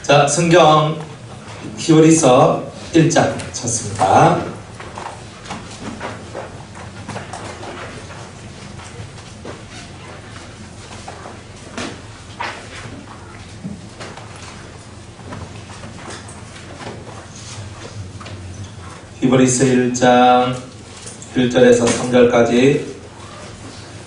자, 성경 히브리서 1장 찾습니다. 히브리서 1장 1절에서 3절까지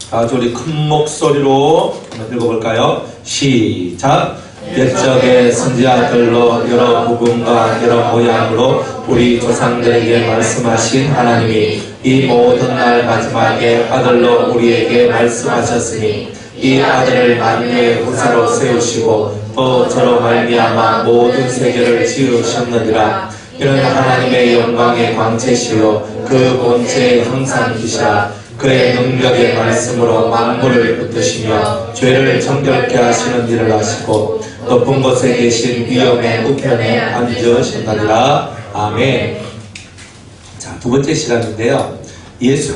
아주 우리 큰 목소리로 한번 읽어볼까요? 시작! 옛적의 선지자들로 여러 부분과 여러 모양으로 우리 조상들에게 말씀하신 하나님이 이 모든 날 마지막에 아들로 우리에게 말씀하셨으니 이 아들을 만유의 후사로 세우시고 또 저로 말미암아 모든 세계를 지으셨느니라. 이는 하나님의 영광의 광채시요 그 본체의 형상이시라. 그의 능력의 말씀으로 만물을 붙드시며 죄를 정결케 하시는 일을 하시고 높은 곳에 계신 위엄의 우편에 앉으셨느니라. 아멘. 자, 두 번째 시간인데요. 예수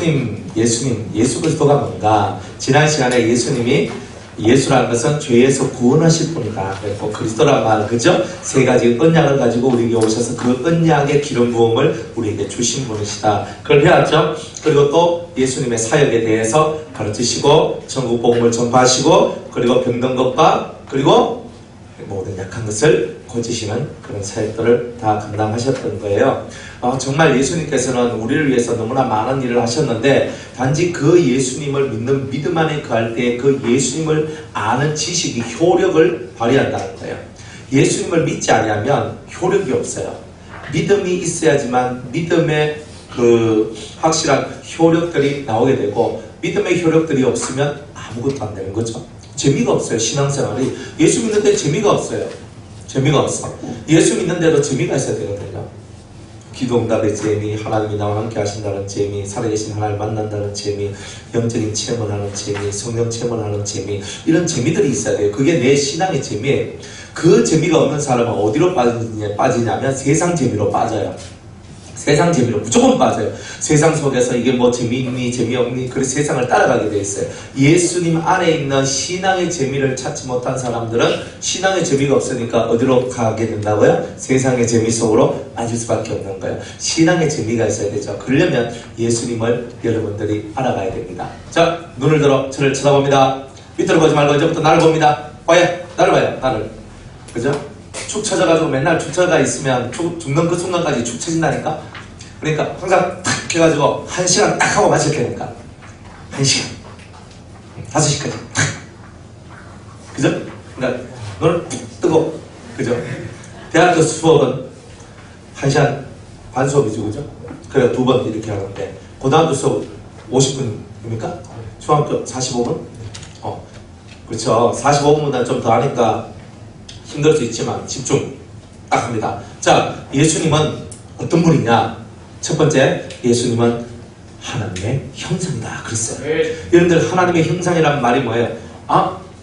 그리스도가 뭔가? 지난 시간에 예수님이 예수라는 것은 죄에서 구원하실 분이다. 그리고 그리스도란 말, 그죠? 세 가지 언약을 가지고 우리에게 오셔서 그 언약의 기름 부음을 우리에게 주신 분이시다. 그걸 배웠죠? 그리고 또 예수님의 사역에 대해서 가르치시고 천국 복음을 전파하시고 그리고 병든 것과 그리고 모든 약한 것을 고치시는 그런 사역들을 다 감당하셨던 거예요. 정말 예수님께서는 우리를 위해서 너무나 많은 일을 하셨는데 단지 그 예수님을 믿는 믿음 안에 거할 때 그 예수님을 아는 지식이 효력을 발휘한다는 거예요. 예수님을 믿지 않으면 효력이 없어요. 믿음이 있어야지만 믿음의 그 확실한 효력들이 나오게 되고 믿음의 효력들이 없으면 아무것도 안 되는 거죠. 재미가 없어요. 신앙생활이. 예수 믿는데 재미가 없어요. 재미가 없어. 예수 믿는데도 재미가 있어야 되거든요. 기도응답의 재미, 하나님이 나와 함께 하신다는 재미, 살아계신 하나님을 만난다는 재미, 영적인 체험을 하는 재미, 성령 체험을 하는 재미, 이런 재미들이 있어야 돼요. 그게 내 신앙의 재미예요. 그 재미가 없는 사람은 어디로 빠지냐면 세상 재미로 빠져요. 세상 재미로 무조건 빠져요. 세상 속에서 이게 뭐 재미있니 재미없니 그래서 세상을 따라가게 돼 있어요. 예수님 안에 있는 신앙의 재미를 찾지 못한 사람들은 신앙의 재미가 없으니까 어디로 가게 된다고요? 세상의 재미 속으로 빠질 수밖에 없는 거예요. 신앙의 재미가 있어야 되죠. 그러려면 예수님을 여러분들이 알아가야 됩니다. 자, 눈을 들어 저를 쳐다봅니다. 밑으로 보지 말고 이제부터 나를 봅니다. 봐요. 나를 봐요. 나를. 그죠? 축 처져가지고 맨날 축 처져 있으면 죽는 그 순간까지 축 처진다니까. 그러니까 항상 탁 해가지고 1시간 딱 하고 마실 테니까 1시간 5시까지 탁. 그죠? 그러니까 눈을 푹 뜨고. 그죠? 대학교 수업은 1시간 반 수업이죠. 그죠? 그래서 2번 이렇게 하는데 고등학교 수업 50분입니까? 중학교 45분? 그렇죠. 45분보다 좀 더 하니까 힘들 수 있지만 집중 딱 합니다. 자, 예수님은 어떤 분이냐? 첫 번째, 예수님은 하나님의 형상이다 그랬어요. 여러분들 하나님의 형상이란 말이 뭐예요?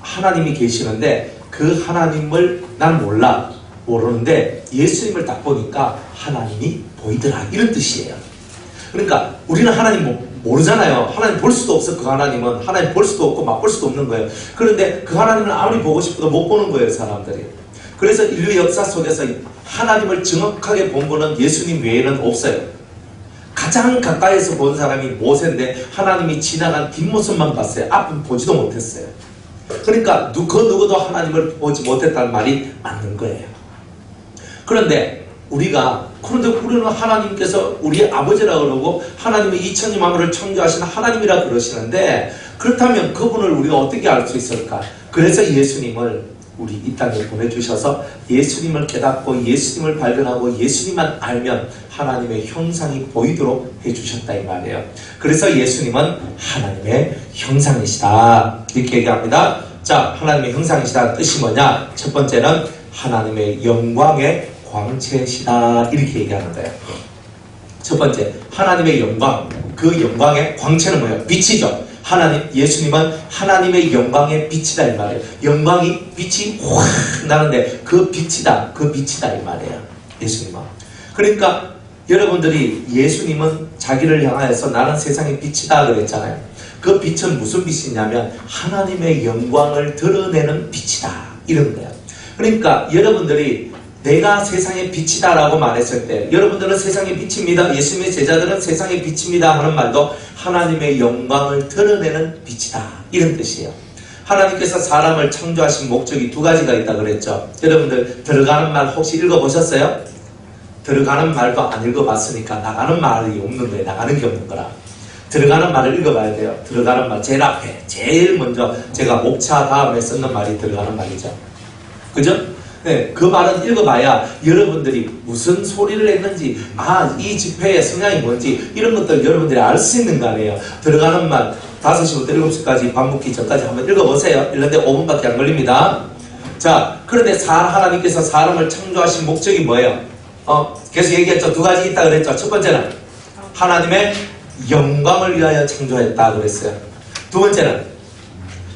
하나님이 계시는데 그 하나님을 난 모르는데 예수님을 딱 보니까 하나님이 보이더라 이런 뜻이에요. 그러니까 우리는 하나님 모르잖아요. 하나님 볼 수도 없어. 그 하나님은 하나님 볼 수도 없고 맛볼 수도 없는 거예요. 그런데 그 하나님을 아무리 보고 싶어도 못 보는 거예요, 사람들이. 그래서 인류 역사 속에서 하나님을 정확하게 본 분은 예수님 외에는 없어요. 가장 가까이에서 본 사람이 모세인데 하나님이 지나간 뒷모습만 봤어요. 앞은 보지도 못했어요. 그러니까 그 누구도 하나님을 보지 못했다는 말이 맞는 거예요. 그런데 우리는 하나님께서 우리의 아버지라 그러고 하나님의 2000년 만물을 창조하신 하나님이라 그러시는데 그렇다면 그분을 우리가 어떻게 알 수 있을까? 그래서 예수님을 우리 이 땅에 보내주셔서 예수님을 깨닫고 예수님을 발견하고 예수님만 알면 하나님의 형상이 보이도록 해주셨다 이 말이에요. 그래서 예수님은 하나님의 형상이시다 이렇게 얘기합니다. 자, 하나님의 형상이시다는 뜻이 뭐냐? 첫 번째는 하나님의 영광의 광채시다 이렇게 얘기하는 거예요. 첫 번째, 하나님의 영광. 그 영광의 광채는 뭐예요? 빛이죠. 예수님은 하나님의 영광의 빛이다 이 말이에요. 빛이 확 나는데 그 빛이다 이 말이에요. 예수님은. 그러니까 여러분들이 예수님은 자기를 향하여서 나는 세상의 빛이다 그랬잖아요. 그 빛은 무슨 빛이냐면 하나님의 영광을 드러내는 빛이다 이런 거예요. 그러니까 여러분들이 내가 세상의 빛이다라고 말했을 때 여러분들은 세상의 빛입니다. 예수님의 제자들은 세상의 빛입니다 하는 말도 하나님의 영광을 드러내는 빛이다 이런 뜻이에요. 하나님께서 사람을 창조하신 목적이 두 가지가 있다 그랬죠. 여러분들 들어가는 말 혹시 읽어보셨어요? 들어가는 말도 안 읽어봤으니까 나가는 말이 없는 거예요. 나가는 게 없는 거라. 들어가는 말을 읽어봐야 돼요. 들어가는 말 제일 앞에 제일 먼저 제가 목차 다음에 쓰는 말이 들어가는 말이죠. 그죠? 네, 그 말은 읽어봐야 여러분들이 무슨 소리를 했는지 이 집회의 성향이 뭔지 이런 것들 여러분들이 알 수 있는 거 아니에요. 들어가는 말 5시부터 7시까지 밥 먹기 전까지 한번 읽어보세요. 읽는데 5분밖에 안 걸립니다. 자, 그런데 하나님께서 사람을 창조하신 목적이 뭐예요? 계속 얘기했죠. 두 가지 있다 그랬죠. 첫 번째는 하나님의 영광을 위하여 창조했다 그랬어요. 두 번째는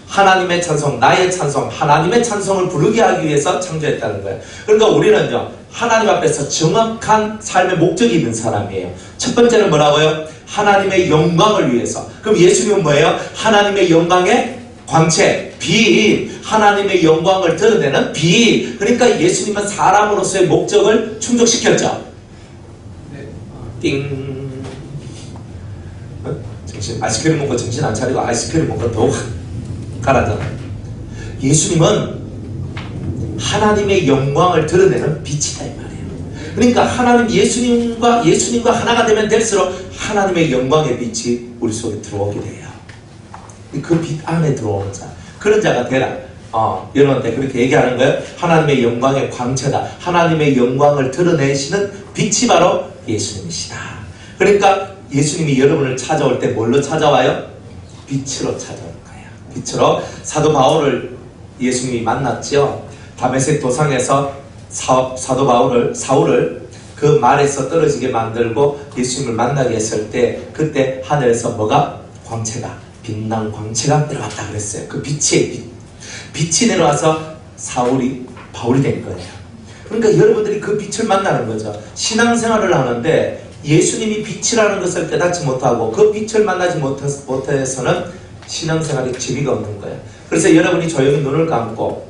하나님의 찬송, 나의 찬송, 하나님의 찬송을 부르게 하기 위해서 창조했다는 거예요. 그러니까 우리는요, 하나님 앞에서 정확한 삶의 목적이 있는 사람이에요. 첫 번째는 뭐라고요? 하나님의 영광을 위해서. 그럼 예수님은 뭐예요? 하나님의 영광의 광채, 빛, 하나님의 영광을 드러내는 빛. 그러니까 예수님은 사람으로서의 목적을 충족시켰죠. 띵. 정신, 아이스크림 먹고 정신 안 차리고 아이스크림 먹고 더욱 가라앉아. 예수님은 하나님의 영광을 드러내는 빛이다 이 말이에요. 그러니까 하나님 예수님과 하나가 되면 될수록 하나님의 영광의 빛이 우리 속에 들어오게 돼요. 그 빛 안에 들어오는 자, 그런 자가 되라. 여러분한테 그렇게 얘기하는 거예요. 하나님의 영광의 광채다. 하나님의 영광을 드러내시는 빛이 바로 예수님이시다. 그러니까 예수님이 여러분을 찾아올 때 뭘로 찾아와요? 빛으로 찾아올 거예요. 빛으로. 사도 바울을 예수님이 만났죠. 다메섹 도상에서 사도 바울을, 사울을 그 말에서 떨어지게 만들고 예수님을 만나게 했을 때 그때 하늘에서 뭐가? 광채가, 빛난 광채가 내려왔다 그랬어요. 그 빛이 내려와서 바울이 된 거예요. 그러니까 여러분들이 그 빛을 만나는 거죠. 신앙생활을 하는데 예수님이 빛이라는 것을 깨닫지 못하고 그 빛을 만나지 못해서는 신앙생활에 재미가 없는 거예요. 그래서 여러분이 조용히 눈을 감고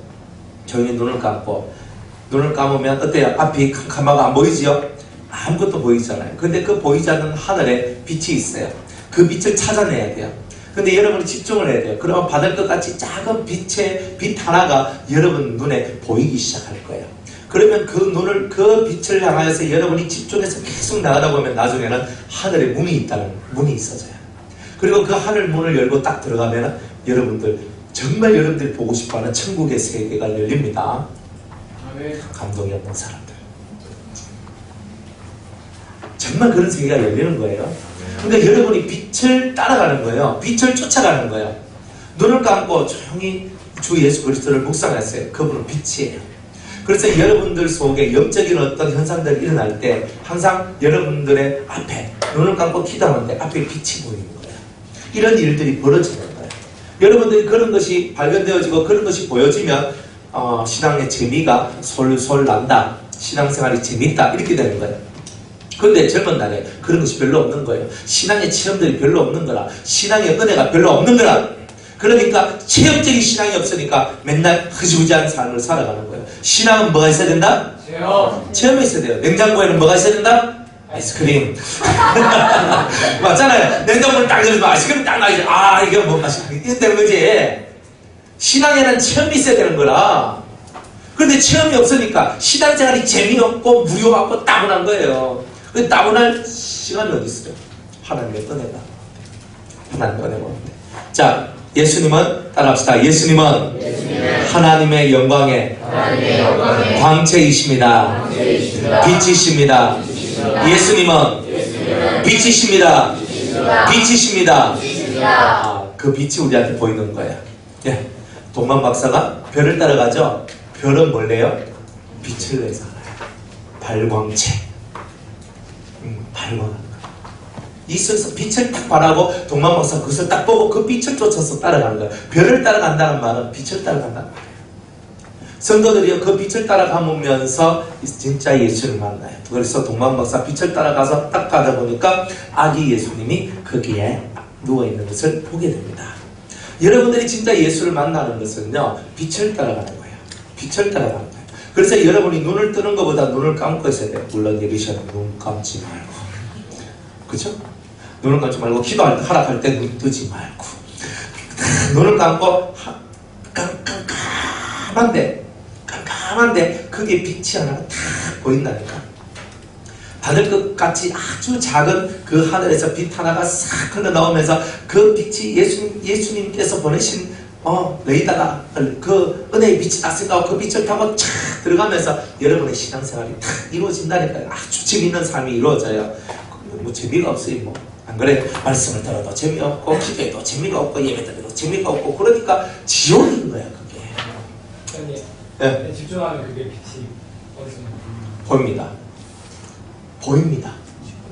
눈을 감으면 어때요? 앞이 캄캄하고 안 보이지요? 아무것도 보이잖아요. 근데 그 보이지 않는 하늘에 빛이 있어요. 그 빛을 찾아내야 돼요. 근데 여러분이 집중을 해야 돼요. 그러면 바늘 것 같이 작은 빛 하나가 여러분 눈에 보이기 시작할 거예요. 그러면 그 빛을 향하여서 여러분이 집중해서 계속 나가다 보면 나중에는 하늘에 문이 있어져요. 그리고 그 하늘 문을 열고 딱 들어가면 정말 여러분들이 보고 싶어하는 천국의 세계가 열립니다. 감동이 없는 사람들. 정말 그런 세계가 열리는 거예요. 그러니까 여러분이 빛을 따라가는 거예요. 빛을 쫓아가는 거예요. 눈을 감고 조용히 주 예수 그리스도를 묵상했어요. 그분은 빛이에요. 그래서 여러분들 속에 영적인 어떤 현상들이 일어날 때 항상 여러분들의 앞에 눈을 감고 기도하는데 앞에 빛이 보이는 거예요. 이런 일들이 벌어지는 거예요. 여러분들이 그런 것이 발견되어지고 그런 것이 보여지면 신앙의 재미가 솔솔 난다. 신앙생활이 재밌다. 이렇게 되는 거예요. 그런데 젊은 날에 그런 것이 별로 없는 거예요. 신앙의 체험들이 별로 없는 거라. 신앙의 은혜가 별로 없는 거라. 그러니까 체험적인 신앙이 없으니까 맨날 흐지부지한 삶을 살아가는 거예요. 신앙은 뭐가 있어야 된다? 체험이 있어야 돼요. 냉장고에는 뭐가 있어야 된다? 아이스크림. 맞잖아요. 냉장고를 딱 열어서 아이스크림 딱 나게 이게 뭐 아이스크림 이렇게 되는 거지. 신앙에는 체험이 있어야 되는 거라. 그런데 체험이 없으니까 신앙생활이 재미없고 무료하고 따분한 거예요. 그 따분할 시간이 어디 있어요? 하나님의 은혜가. 하나님의 은혜가 오는데. 자, 예수님은 따라합시다. 예수님은 하나님의 영광의 광채이십니다. 빛이십니다. 예수님은 빛이십니다. 빛이십니다. 그 빛이 우리한테 보이는 거예요. 예. 동만 박사가 별을 따라가죠. 별은 뭘래요? 빛을 내서 발광체. 발광하는 거예요. 이속에서 빛을 딱 바라고 동만 박사 그것을 딱 보고 그 빛을 쫓아서 따라가는 거예요. 별을 따라간다는 말은 빛을 따라간다는 말이에요. 성도들이요, 그 빛을 따라가면서 진짜 예수를 만나요. 그래서 동만 박사 빛을 따라가서 딱 가다 보니까 아기 예수님이 거기에 누워있는 것을 보게 됩니다. 여러분들이 진짜 예수를 만나는 것은요, 빛을 따라가는 거예요. 빛을 따라가는 거예요. 그래서 여러분이 눈을 뜨는 것보다 눈을 감고 있어야 돼요. 물론 예비시간 눈 감지 말고, 그죠? 눈을 감지 말고 기도할 때 하락할 때 눈 뜨지 말고 눈을 감고 깜깜한데 그게 빛이 하나가 탁 보인다니까. 바늘끝같이 아주 작은 그 하늘에서 빛 하나가 싹 흘러나오면서 그 빛이 예수님께서 보내신 레이더가 그 은혜의 빛이 딱 생각하고 그 빛을 타고 촥 들어가면서 여러분의 신앙생활이 탁 이루어진다니까요. 아주 재미있는 삶이 이루어져요. 뭐 재미가 없어요. 뭐 안 그래? 말씀을 들어도 재미없고 기도해도 재미가 없고 예배드려도 재미가 없고 그러니까 지옥인 거야 그게. 선생님, 네. 집중하면 그게 빛이 어디서 보입니다. 보입니다.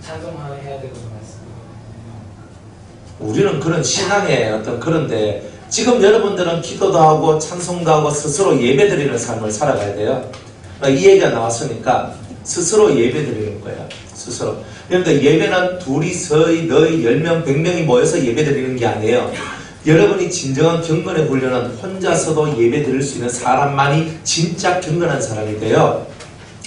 찬송해야 되는 말씀. 우리는 그런 신앙의 어떤 그런데 지금 여러분들은 기도도 하고 찬송도 하고 스스로 예배드리는 삶을 살아가야 돼요. 이 얘기가 나왔으니까 스스로 예배드리는 거예요. 스스로. 그러니까 예배는 둘이 서희 너희 10명 100명이 모여서 예배드리는 게 아니에요. 여러분이 진정한 경건의 훈련은 혼자서도 예배드릴 수 있는 사람만이 진짜 경건한 사람이 돼요.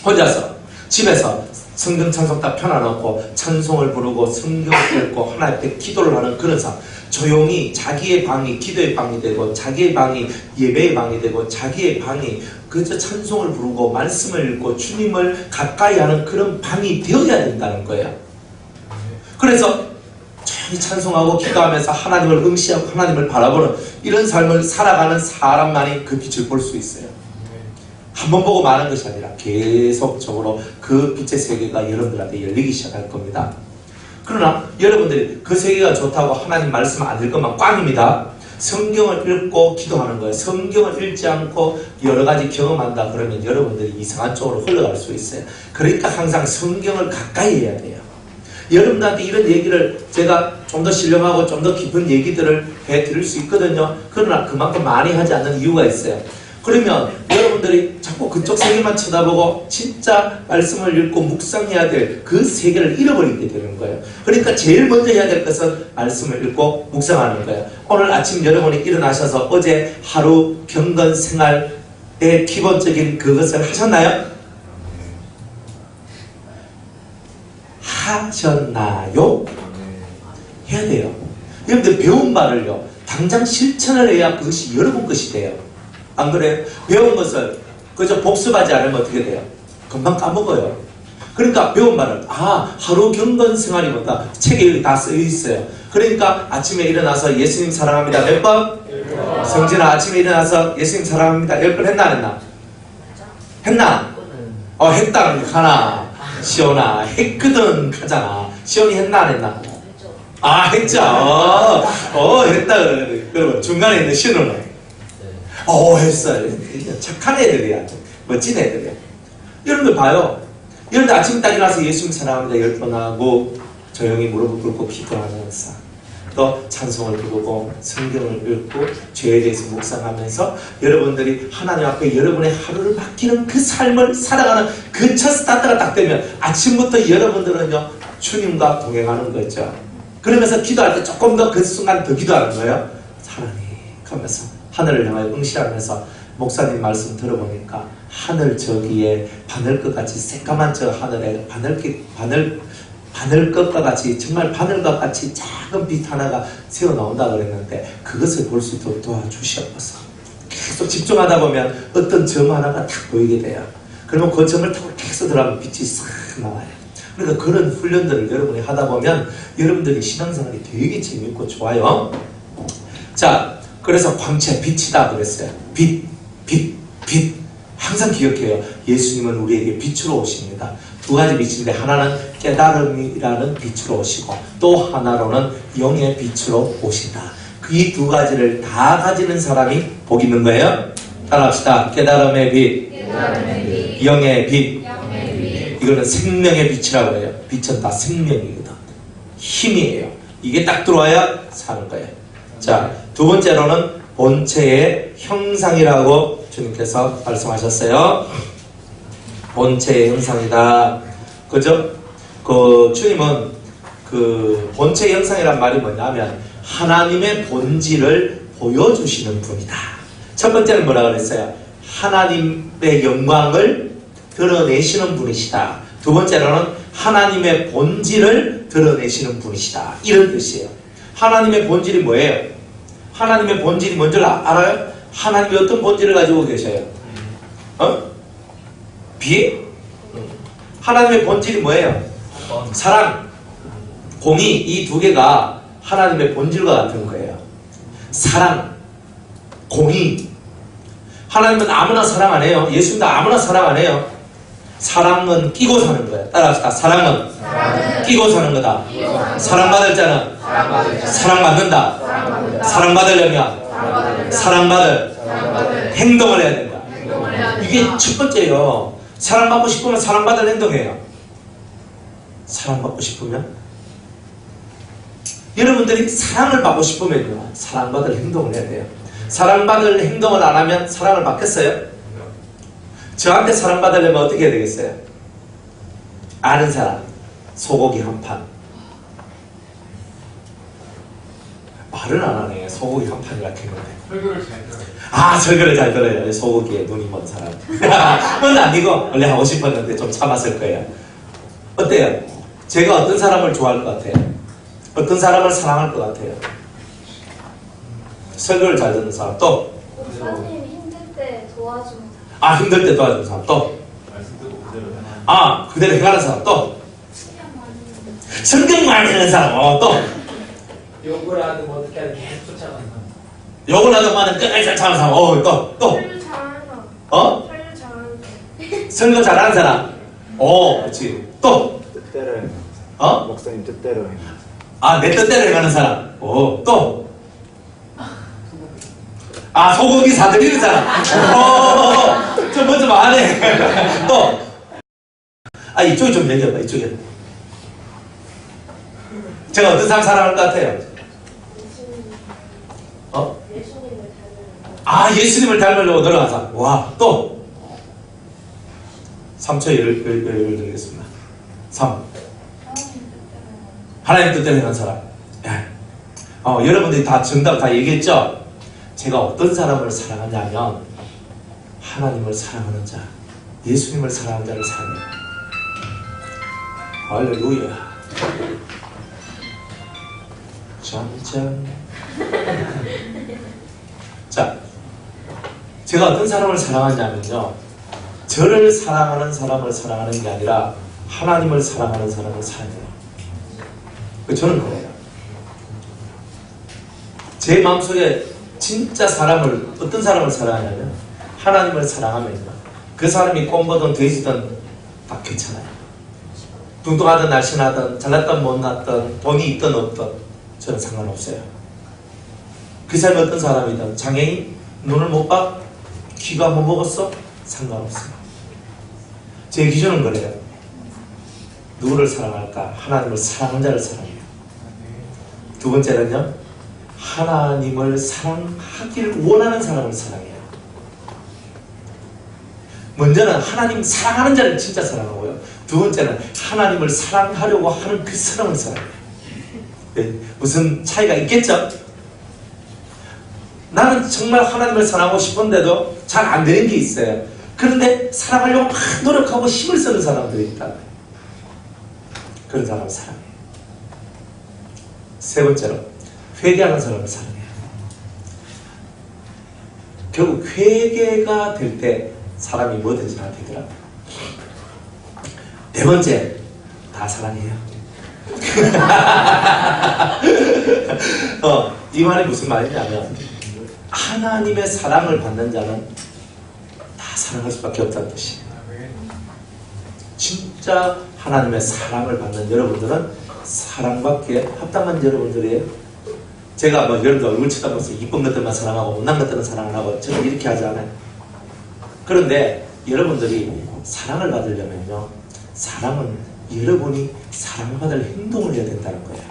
혼자서 집에서 성경 찬송 딱 펴놔놓고 찬송을 부르고 성경을 읽고 하나님 앞에 기도를 하는 그런 삶. 조용히 자기의 방이 기도의 방이 되고 자기의 방이 예배의 방이 되고 자기의 방이 그저 찬송을 부르고 말씀을 읽고 주님을 가까이 하는 그런 방이 되어야 된다는 거예요. 그래서 조용히 찬송하고 기도하면서 하나님을 응시하고 하나님을 바라보는 이런 삶을 살아가는 사람만이 그 빛을 볼 수 있어요. 한 번 보고 마는 것이 아니라 계속적으로 그 빛의 세계가 여러분들한테 열리기 시작할 겁니다. 그러나 여러분들이 그 세계가 좋다고 하나님 말씀 안 읽으면 꽝입니다. 성경을 읽고 기도하는 거예요. 성경을 읽지 않고 여러 가지 경험한다 그러면 여러분들이 이상한 쪽으로 흘러갈 수 있어요. 그러니까 항상 성경을 가까이 해야 돼요. 여러분들한테 이런 얘기를 제가 좀 더 신령하고 좀 더 깊은 얘기들을 해드릴 수 있거든요. 그러나 그만큼 많이 하지 않는 이유가 있어요. 그러면 여러분들이 자꾸 그쪽 세계만 쳐다보고 진짜 말씀을 읽고 묵상해야 될 그 세계를 잃어버리게 되는 거예요. 그러니까 제일 먼저 해야 될 것은 말씀을 읽고 묵상하는 거예요. 오늘 아침 여러분이 일어나셔서 어제 하루 경건 생활의 기본적인 그것을 하셨나요? 하셨나요? 해야 돼요. 여러분들 배운 바를요 당장 실천을 해야 그것이 여러분 것이 돼요. 안 그래요? 배운 것을 그저 복습하지 않으면 어떻게 돼요? 금방 까먹어요. 그러니까 배운 말을 하루 경건 생활이 뭐다 책에 여기 다 쓰여 있어요. 그러니까 아침에 일어나서 예수님 사랑합니다 몇 번? 성진아 아침에 일어나서 예수님 사랑합니다 10번 했나 안 했나? 했나? 했다 하나 시온아 했거든 하잖아. 시온이 했나 안 했나? 했죠. 했다 그러면 중간에 있는 시온은 했어요. 착한 애들이야. 멋진 애들이야. 여러분들 봐요. 여러분들 아침 딱 일어나서 예수님 사랑합니다 10번 하고 조용히 무릎을 꿇고 기도하면서 또 찬송을 부르고 성경을 읽고 죄에 대해서 묵상하면서 여러분들이 하나님 앞에 여러분의 하루를 맡기는 그 삶을 살아가는 그 첫 스타트가 딱 되면 아침부터 여러분들은요 주님과 동행하는 거죠. 그러면서 기도할 때 조금 더 그 순간 더 기도하는 거예요. 하나님 하면서 하늘을 향하여 응시하면서 목사님 말씀 들어보니까 하늘 저기에 바늘끝같이 새까만 저 하늘에 바늘끝과 같이 정말 바늘과 같이 작은 빛 하나가 새어 나온다 그랬는데 그것을 볼 수 있도록 도와주시옵소서. 계속 집중하다 보면 어떤 점 하나가 딱 보이게 돼요. 그러면 그 점을 타고 계속 들어가면 빛이 싹 나와요. 그러니까 그런 훈련들을 여러분이 하다 보면 여러분들이 신앙생활이 되게 재밌고 좋아요. 자, 그래서 광채 빛이다 그랬어요. 빛. 항상 기억해요. 예수님은 우리에게 빛으로 오십니다. 두 가지 빛인데 하나는 깨달음이라는 빛으로 오시고 또 하나로는 영의 빛으로 오신다. 이 두 가지를 다 가지는 사람이 복 있는 거예요. 따라합시다. 깨달음의 빛, 영의 빛. 이거는 생명의 빛이라고 해요. 빛은 다 생명이거든. 힘이에요. 이게 딱 들어와야 사는 거예요. 자, 두 번째로는 본체의 형상이라고 주님께서 말씀하셨어요. 본체의 형상이다. 그죠? 주님은 본체의 형상이란 말이 뭐냐면 하나님의 본질을 보여주시는 분이다. 첫 번째는 뭐라 그랬어요? 하나님의 영광을 드러내시는 분이시다. 두 번째로는 하나님의 본질을 드러내시는 분이시다. 이런 뜻이에요. 하나님의 본질이 뭐예요? 하나님의 본질이 뭔지 알아요? 하나님이 어떤 본질을 가지고 계셔요? 비애? 하나님의 본질이 뭐예요? 사랑, 공의, 이 두 개가 하나님의 본질과 같은 거예요. 사랑, 공의. 하나님은 아무나 사랑 안 해요. 예수님도 아무나 사랑 안 해요. 사랑은 끼고 사는 거예요. 따라합시다. 사랑은 끼고 사는 거다. 사랑받을 자는 사랑받는다. 사랑받으려면 사랑받을 행동을 해야 된다. 이게 첫 번째예요. 사랑받고 싶으면 사랑받을 행동해요. 사랑받고 싶으면 여러분들이 사랑을 받고 싶으면요, 사랑받을 행동을 해야 돼요. 사랑받을 행동을 안 하면 사랑을 받겠어요? 저한테 사랑받으려면 어떻게 해야 되겠어요? 아는 사람, 소고기 한 판. 말은 안 하네. 소고기 한 판이라 했는데. 설교를 잘 들어요. 아, 설교를 잘 들어요. 소고기에 눈이 먼 사람. 그건 아니고 원래 하고 싶었는데 좀 참았을 거예요. 어때요? 제가 어떤 사람을 좋아할 것 같아요? 어떤 사람을 사랑할 것 같아요? 설교를 잘 듣는 사람. 또? 목사님 힘들 때 도와주는 사람. 아, 힘들 때 도와주는 사람. 또? 말씀 듣고 그대로 해놔. 아, 그대로 행하는 사람. 또? 수영 많이 성경 많이 하는 사람. 또? 욕을 하든 어떻게 하든 계속 쫓아가는 사람. 욕을 하더만은 끝까지 잘 참는 사람. 또? 설교 잘하는 사람. 어? 설교 잘하는 사람. 설교 잘하는 사람. 그렇지. 또? 뜻대로 해. 목사님 뜻대로 해. 아, 내 뜻대로 행하는 사람. 또? 아, 소고기 사드리는 사람. 좀 먼저 말해. 또? 아, 이쪽이 좀 얘기해봐, 이쪽에. 제가 어떤 사람 사랑할 것 같아요? 예수님을 닮는 아, 예수님을 닮으려고 노력하는 사람. 와, 또? 3초 예를 드리겠습니다. 3. 하나님 뜻대로 하는 사람. 여러분들이 다 정답 다 얘기했죠? 제가 어떤 사람을 사랑하냐면 하나님을 사랑하는 자, 예수님을 사랑하는 자를 사랑해요. 할렐루야. 짠짠. 자, 제가 어떤 사람을 사랑하냐면요, 저를 사랑하는 사람을 사랑하는 게 아니라 하나님을 사랑하는 사람을 사랑해요. 저는 그래요. 제 마음속에 진짜 어떤 사람을 사랑하냐면 하나님을 사랑하면요, 그 사람이 꼼보든 돼지든 다 괜찮아요. 뚱뚱하든 날씬하든 잘났든 못났든 돈이 있든 없든 저는 상관없어요. 그 사람이 어떤 사람이든 장애인, 눈을 못 봐, 귀가 못 먹었어, 상관없어요. 제 기준은 그래요. 누구를 사랑할까? 하나님을 사랑하는 자를 사랑해요. 두 번째는요, 하나님을 사랑하기를 원하는 사람을 사랑해요. 먼저는 하나님 사랑하는 자를 진짜 사랑하고요, 두 번째는 하나님을 사랑하려고 하는 그 사람을 사랑해요. 네, 무슨 차이가 있겠죠? 나는 정말 하나님을 사랑하고 싶은데도 잘 안 되는 게 있어요. 그런데 사랑하려고 막 노력하고 힘을 쓰는 사람들이 있다. 그런 사람을 사랑해요. 세 번째로, 회개하는 사람을 사랑해요. 결국 회개가 될 때 사람이 뭐든지 다 되더라고요. 네 번째, 다 사랑해요. 이 말이 무슨 말이냐면, 하나님의 사랑을 받는 자는 다 사랑할 수밖에 없다는 뜻이에요. 진짜 하나님의 사랑을 받는 여러분들은 사랑받기에 합당한 여러분들이에요. 제가 여러분들 얼굴 쳐다보면서 이쁜 것들만 사랑하고 못난 것들은 사랑 안 하고 저는 이렇게 하지 않아요. 그런데 여러분들이 사랑을 받으려면요, 사랑은 여러분이 사랑받을 행동을 해야 된다는 거예요.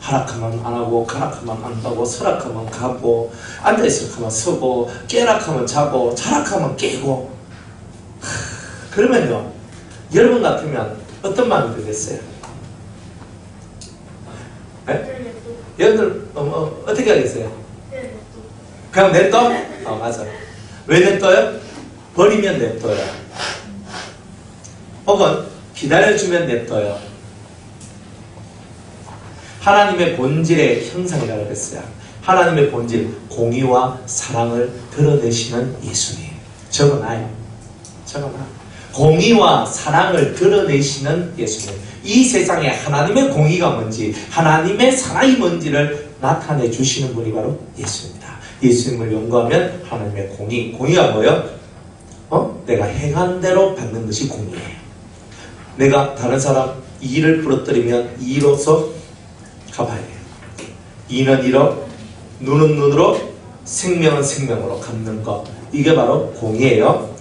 하락하면 안 하고, 가락하면 안 가고, 서락하면 가고, 앉아있으면 하면 서고, 깨락하면 자고, 자락하면 깨고. 그러면요, 여러분 같으면 어떤 마음이 들겠어요? 네? 여러분들 어떻게 하겠어요? 그냥 냅둬? 맞아. 왜 냅둬요? 버리면 냅둬요. 혹은 기다려주면 냅둬요. 하나님의 본질의 형상이라고 그랬어요. 하나님의 본질, 공의와 사랑을 드러내시는 예수님. 적어놔요. 공의와 사랑을 드러내시는 예수님. 이 세상에 하나님의 공의가 뭔지, 하나님의 사랑이 뭔지를 나타내 주시는 분이 바로 예수입니다. 예수님을 연구하면 하나님의 공의가 뭐예요? 내가 행한 대로 받는 것이 공의예요. 내가 다른 사람 이를 부러뜨리면 이로서 갚아야 돼요. 이는 이로, 눈은 눈으로, 생명은 생명으로 갚는 것. 이게 바로 공의예요.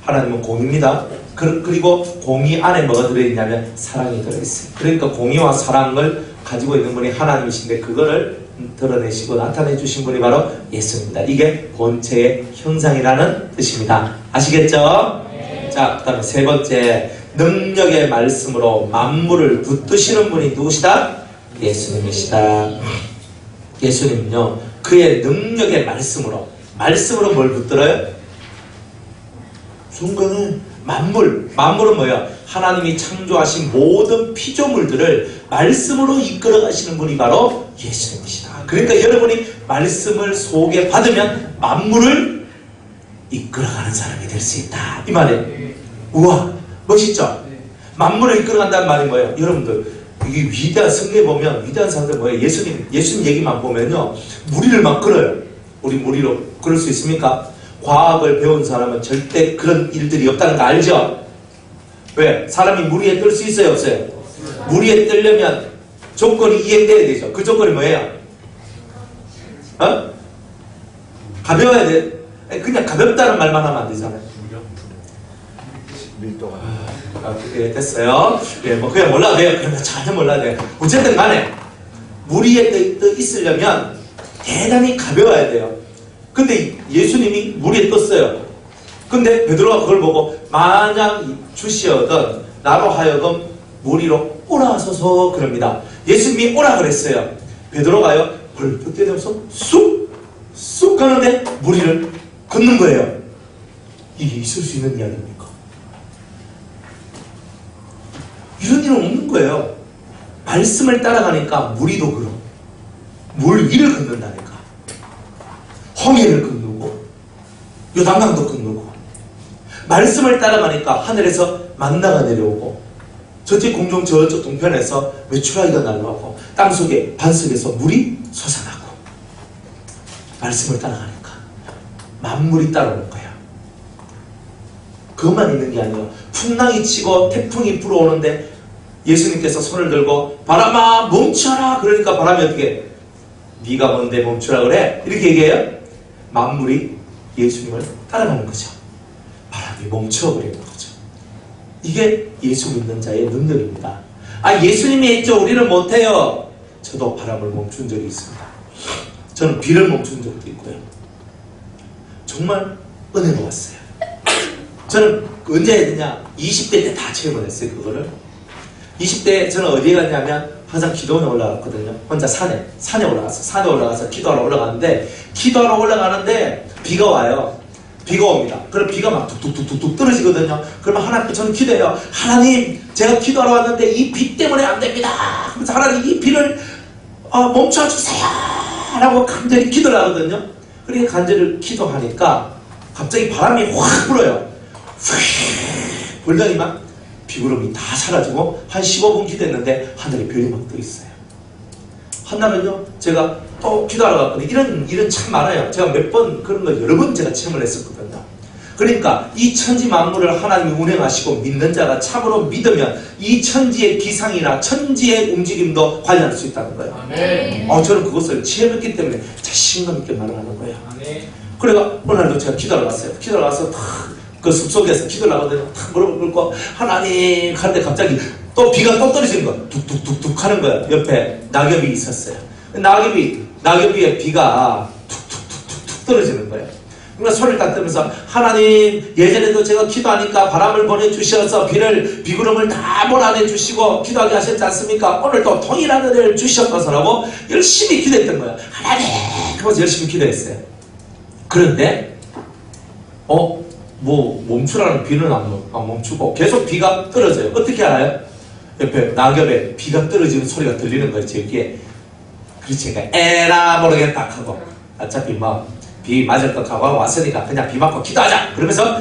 하나님은 공의입니다. 그리고 공의 안에 뭐가 들어있냐면 사랑이 들어있어요. 그러니까 공의와 사랑을 가지고 있는 분이 하나님이신데 그거를 드러내시고 나타내 주신 분이 바로 예수입니다. 이게 본체의 형상이라는 뜻입니다. 아시겠죠? 네. 자, 그 다음에 세 번째, 능력의 말씀으로 만물을 붙드시는 분이 누구시다? 예수님이시다. 예수님은요, 그의 능력의 말씀으로 뭘 붙들어요? 순간은 만물은 뭐예요? 하나님이 창조하신 모든 피조물들을 말씀으로 이끌어 가시는 분이 바로 예수님이시다. 그러니까 여러분이 말씀을 속에 받으면 만물을 이끌어가는 사람이 될 수 있다. 이 말이에요. 우와, 멋있죠? 만물을 이끌어간다는 말이 뭐예요? 여러분들, 이게 위대한 성경에 보면 위대한 사람들 뭐예요? 예수님 얘기만 보면요, 무리를 막 끌어요. 우리 무리로 그럴 수 있습니까? 과학을 배운 사람은 절대 그런 일들이 없다는 거 알죠? 왜? 사람이 무리에 뜰 수 있어요, 없어요? 무리에 뜨려면 조건이 이행돼야 되죠. 그 조건이 뭐예요? 가벼워야 돼. 그냥 가볍다는 말만 하면 안 되잖아요. 밀도가. 그게 됐어요. 예, 뭐 그냥 몰라도 돼요. 그러면 전혀 몰라도 돼요. 어쨌든 간에 무리에 떠 있으려면 대단히 가벼워야 돼요. 근데 예수님이 무리에 떴어요. 근데 베드로가 그걸 보고 만약 주시어든 나로 하여금 무리로 올라서서 그럽니다. 예수님이 오라 그랬어요. 베드로가요, 벌떡 뛰면서 쑥 가는데 무리를 걷는 거예요. 이게 있을 수 있는 이야기입니까? 이런 일은 없는 거예요. 말씀을 따라가니까 무리도 그럼 물 위를 걷는다니까. 홍해를 건너고 요단강도 건너고, 말씀을 따라가니까 하늘에서 만나가 내려오고, 저쪽 공중 저쪽 동편에서 메추라기가 날아오고, 땅속에 반석에서 물이 솟아나고. 말씀을 따라가니까 만물이 따라오는 거예요. 그것만 있는 게 아니에요. 풍랑이 치고 태풍이 불어오는데 예수님께서 손을 들고 바람아 멈춰라. 그러니까 바람이 어떻게, 네가 뭔데 멈추라 그래? 이렇게 얘기해요. 만물이 예수님을 따라가는 거죠. 바람이 멈춰버리는 거죠. 이게 예수 믿는 자의 능력입니다. 예수님이 했죠. 우리는 못해요. 저도 바람을 멈춘 적이 있습니다. 저는 비를 멈춘 적도 있고요. 정말 은혜가 왔어요. 저는 언제 했느냐, 20대 때 다 체험을 했어요. 그거를 20대 저는 어디에 갔냐면 항상 기도원에 올라갔거든요. 혼자 산에 올라가서 기도하러 올라가는데 비가 와요. 비가 옵니다. 그럼 비가 막 툭툭툭툭 떨어지거든요. 그러면 하나님께 저는 기도해요. 하나님, 제가 기도하러 왔는데 이 비 때문에 안 됩니다. 그래서 하나님, 이 비를 멈춰주세요 라고 간절히 기도를 하거든요. 그렇게 간절히 기도하니까 갑자기 바람이 확 불어요. 휙 불더니만 비구름이 다 사라지고 한 15분 기도했는데 하늘에 별이 막 떠있어요. 한다면요, 제가 또 기도하러 갔거든요. 이런 일은 참 많아요. 제가 몇 번 그런 거 여러 번 제가 체험을 했었거든요. 그러니까 이 천지 만물을 하나님이 운행하시고 믿는 자가 참으로 믿으면 이 천지의 기상이나 천지의 움직임도 관리할 수 있다는 거예요. 아멘. 저는 그것을 체험했기 때문에 자신감 있게 말을 하는 거예요. 아멘. 그래가 오늘도 제가 기도하러 갔어요. 기도하러 가서 그 숲속에서 기도를 하거든요. 무릎을 꿇고 하나님 하는데 갑자기 또 비가 또 떨어지는 거야. 툭툭툭툭 하는 거야. 옆에 낙엽이 있었어요. 낙엽 위에 비가 툭툭툭툭 떨어지는 거예요. 그러니까 소리를 딱 들으면서 하나님, 예전에도 제가 기도하니까 바람을 보내주셔서 비구름을 다 몰아내주시고 기도하게 하셨지 않습니까? 오늘도 동일한 은혜를 주셨어서라고 열심히 기도했던 거예요. 하나님! 그러면서 열심히 기도했어요. 그런데 뭐 멈추라는 비는 안 멈추고 계속 비가 떨어져요. 어떻게 알아요? 옆에 낙엽에 비가 떨어지는 소리가 들리는 거예요. 제 귀에. 그렇지. 그러니까 에라 모르겠다 하고 어차피 뭐 비 맞을 것 하고 왔으니까 그냥 비 맞고 기도하자. 그러면서